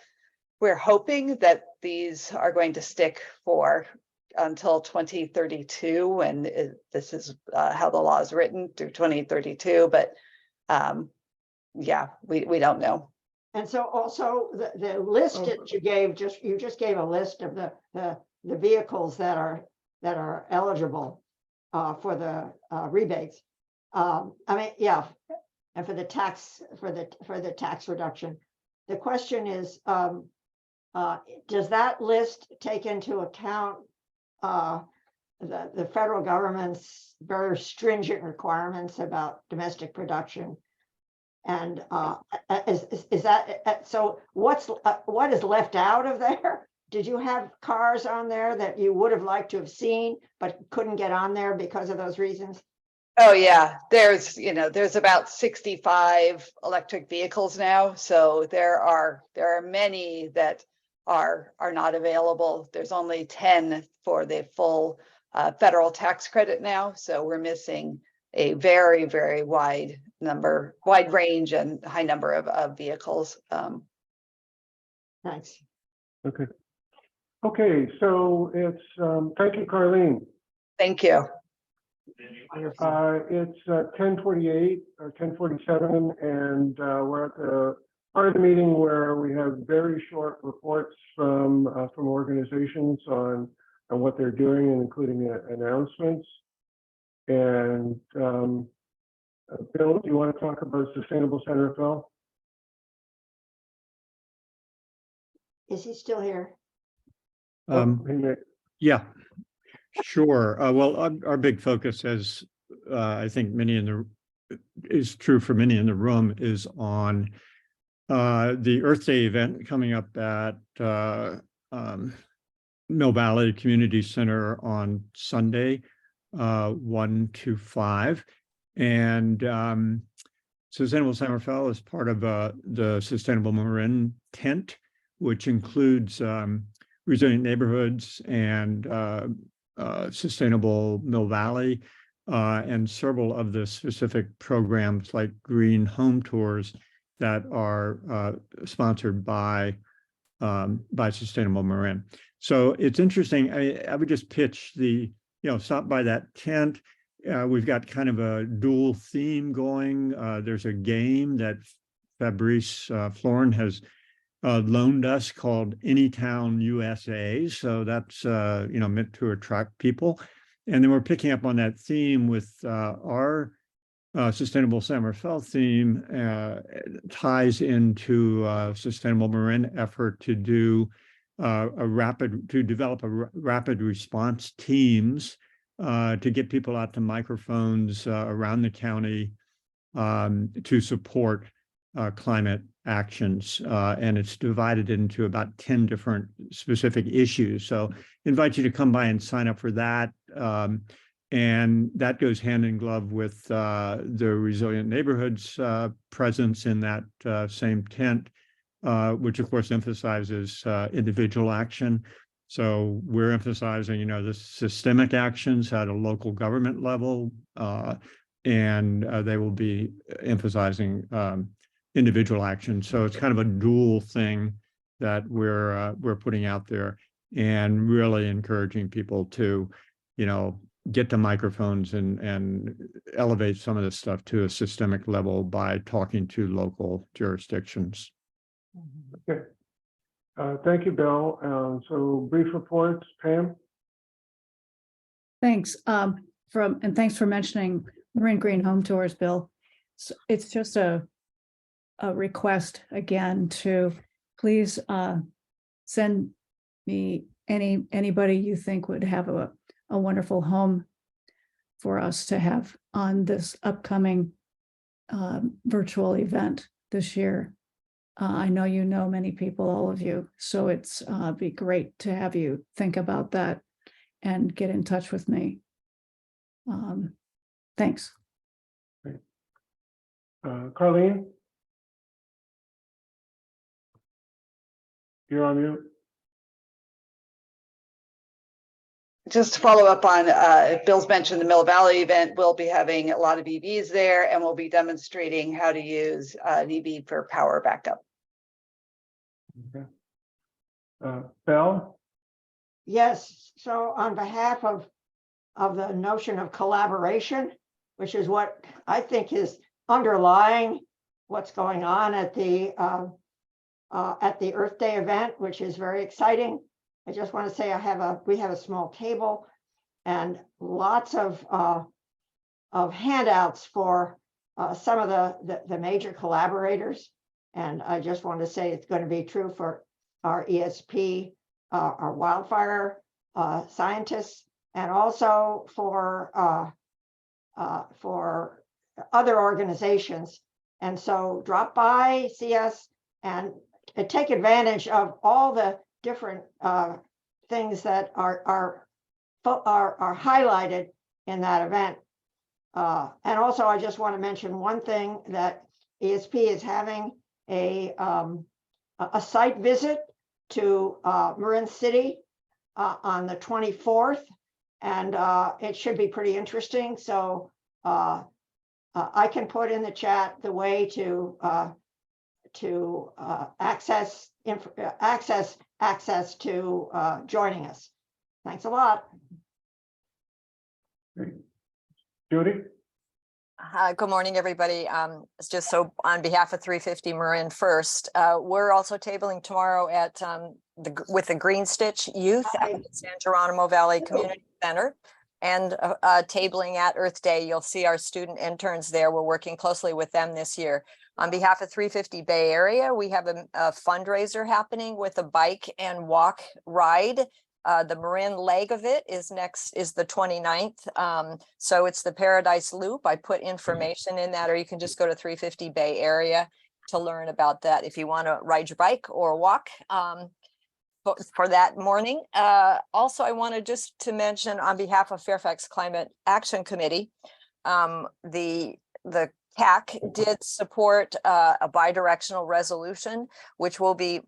we're hoping that these are going to stick for until 2032, and this is how the law is written, through 2032. But yeah, we don't know. And so also the list that you just gave a list of the vehicles that are eligible for the rebates. I mean, yeah, and for the tax reduction. The question is, does that list take into account the federal government's very stringent requirements about domestic production? And is that so? What is left out of there? did you have cars on there that you would have liked to have seen, but couldn't get on there because of those reasons? Oh, yeah, there's about 65 electric vehicles now, so there are many that are not available. There's only 10 for the full federal tax credit now, so we're missing a very, very wide range and high number of vehicles. Thanks. Okay. Okay, so it's, thank you, Carlene. Thank you. It's 10:48 or 10:47, and we're at the part of the meeting where we have very short reports from organizations on what they're doing, and including announcements. And Bill, do you want to talk about Sustainable Center, Phil? Is he still here? Yeah, sure. Well, our big focus, as I think is true for many in the room, is on the Earth Day event coming up at Mill Valley Community Center on Sunday, 1 to 5. And Sustainable Summerfell is part of the Sustainable Marin tent, which includes resilient neighborhoods and sustainable Mill Valley, and several of the specific programs like green home tours that are sponsored by Sustainable Marin. So it's interesting. I would just pitch stop by that tent. We've got kind of a dual theme going. There's a game that Fabrice Florin has loaned us called Anytown USA. So that's, meant to attract people. And then we're picking up on that theme with our Sustainable Summerfell theme ties into Sustainable Marin effort to do develop a rapid response teams to get people out to microphones around the county to support climate actions. And it's divided into about 10 different specific issues. So invite you to come by and sign up for that. And that goes hand in glove with the Resilient Neighborhoods presence in that same tent, which of course emphasizes individual action. So we're emphasizing, the systemic actions at a local government level, and they will be emphasizing individual action. So it's kind of a dual thing that we're putting out there, and really encouraging people to, get to microphones and elevate some of this stuff to a systemic level by talking to local jurisdictions. Okay. Thank you, Bill. So brief reports, Pam? Thanks. And thanks for mentioning Marin Green Home Tours, Bill. So it's just a request again to please send me anybody you think would have a wonderful home for us to have on this upcoming virtual event this year. I know many people, all of you, so it's be great to have you think about that and get in touch with me. Thanks. Carlene? You're on mute. Just to follow up on Bill's mentioned the Mill Valley event, we'll be having a lot of EVs there, and we'll be demonstrating how to use an EV for power backup. Okay. Belle? Yes, so on behalf of the notion of collaboration, which is what I think is underlying what's going on at the Earth Day event, which is very exciting. I just want to say we have a small table and lots of handouts for some of the major collaborators. And I just want to say it's going to be true for our ESP, our wildfire scientists, and also for other organizations. And so drop by, see us, and take advantage of all the different things that are highlighted in that event. And also, I just want to mention one thing, that ESP is having a site visit to Marin City on the 24th, and it should be pretty interesting. So I can put in the chat the way to access to joining us. Thanks a lot. Judy? Good morning, everybody. It's just so on behalf of 350 Marin First, we're also tabling tomorrow at with the Green Stitch Youth at the San Geronimo Valley Community Center, and tabling at Earth Day. You'll see our student interns there. We're working closely with them this year. On behalf of 350 Bay Area, we have a fundraiser happening with a bike and walk ride. The Marin leg of it is the 29th. So it's the Paradise Loop. I put information in that, or you can just go to 350 Bay Area to learn about that if you want to ride your bike or walk for that morning. Also, I wanted just to mention on behalf of Fairfax Climate Action Committee, the CAC did support a bidirectional resolution, which will be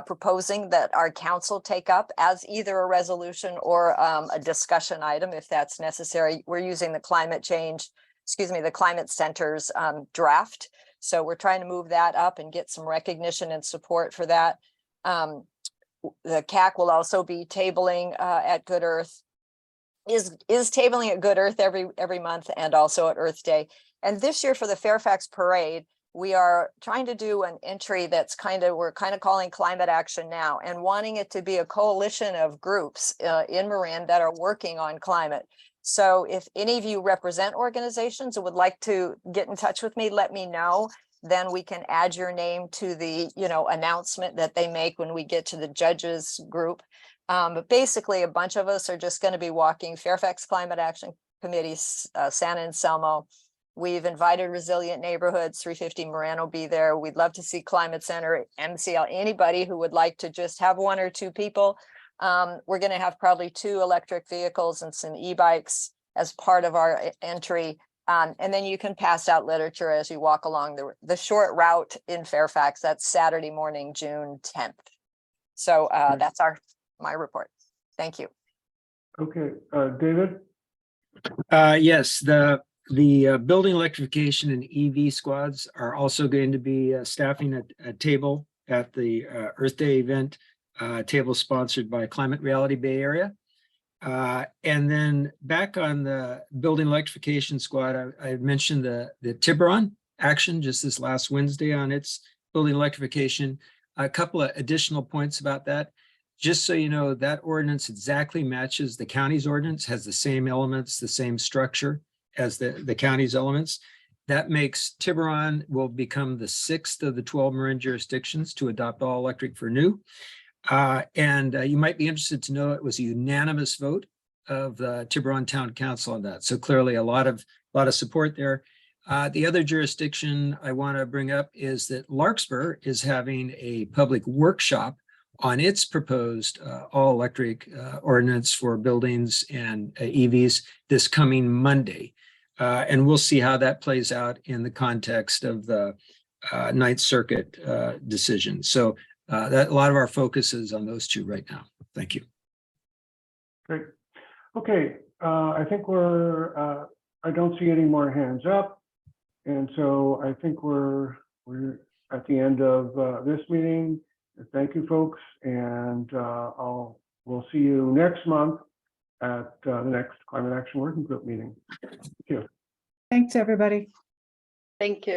proposing that our council take up as either a resolution or a discussion item if that's necessary. We're using the Climate Center's draft. So we're trying to move that up and get some recognition and support for that. The CAC will also be tabling at Good Earth, is tabling at Good Earth every month, and also at Earth Day. And this year for the Fairfax Parade, we are trying to do an entry that's we're calling Climate Action Now, and wanting it to be a coalition of groups in Marin that are working on climate. So if any of you represent organizations and would like to get in touch with me, let me know. Then we can add your name to the announcement that they make when we get to the judges group. But basically, a bunch of us are just going to be walking Fairfax Climate Action Committee, San Anselmo. We've invited Resilient Neighborhoods, 350 Marin will be there. We'd love to see Climate Center, MCL, anybody who would like to just have one or two people. We're going to have probably 2 electric vehicles and some e-bikes as part of our entry. And then you can pass out literature as you walk along the short route in Fairfax. That's Saturday morning, June 10th. So that's my report. Thank you. Okay, David? Yes, the building electrification and EV squads are also going to be staffing a table at the Earth Day event, table sponsored by Climate Reality Bay Area. And then back on the building electrification squad, I mentioned the Tiburon action just this last Wednesday on its building electrification. A couple of additional points about that. Just so you know, that ordinance exactly matches the county's ordinance, has the same elements, the same structure as the county's elements. That makes Tiburon will become the 6th of the 12 Marin jurisdictions to adopt all electric for new. And you might be interested to know it was a unanimous vote of the Tiburon Town Council on that. So clearly a lot of support there. The other jurisdiction I want to bring up is that Larkspur is having a public workshop on its proposed all electric ordinance for buildings and EVs this coming Monday. And we'll see how that plays out in the context of the Ninth Circuit decision. So that a lot of our focus is on those 2 right now. Thank you. Great. Okay, I think I don't see any more hands up. And so I think we're at the end of this meeting. Thank you, folks. And we'll see you next month at the next Climate Action Working Group meeting. Thank you. Thanks, everybody. Thank you.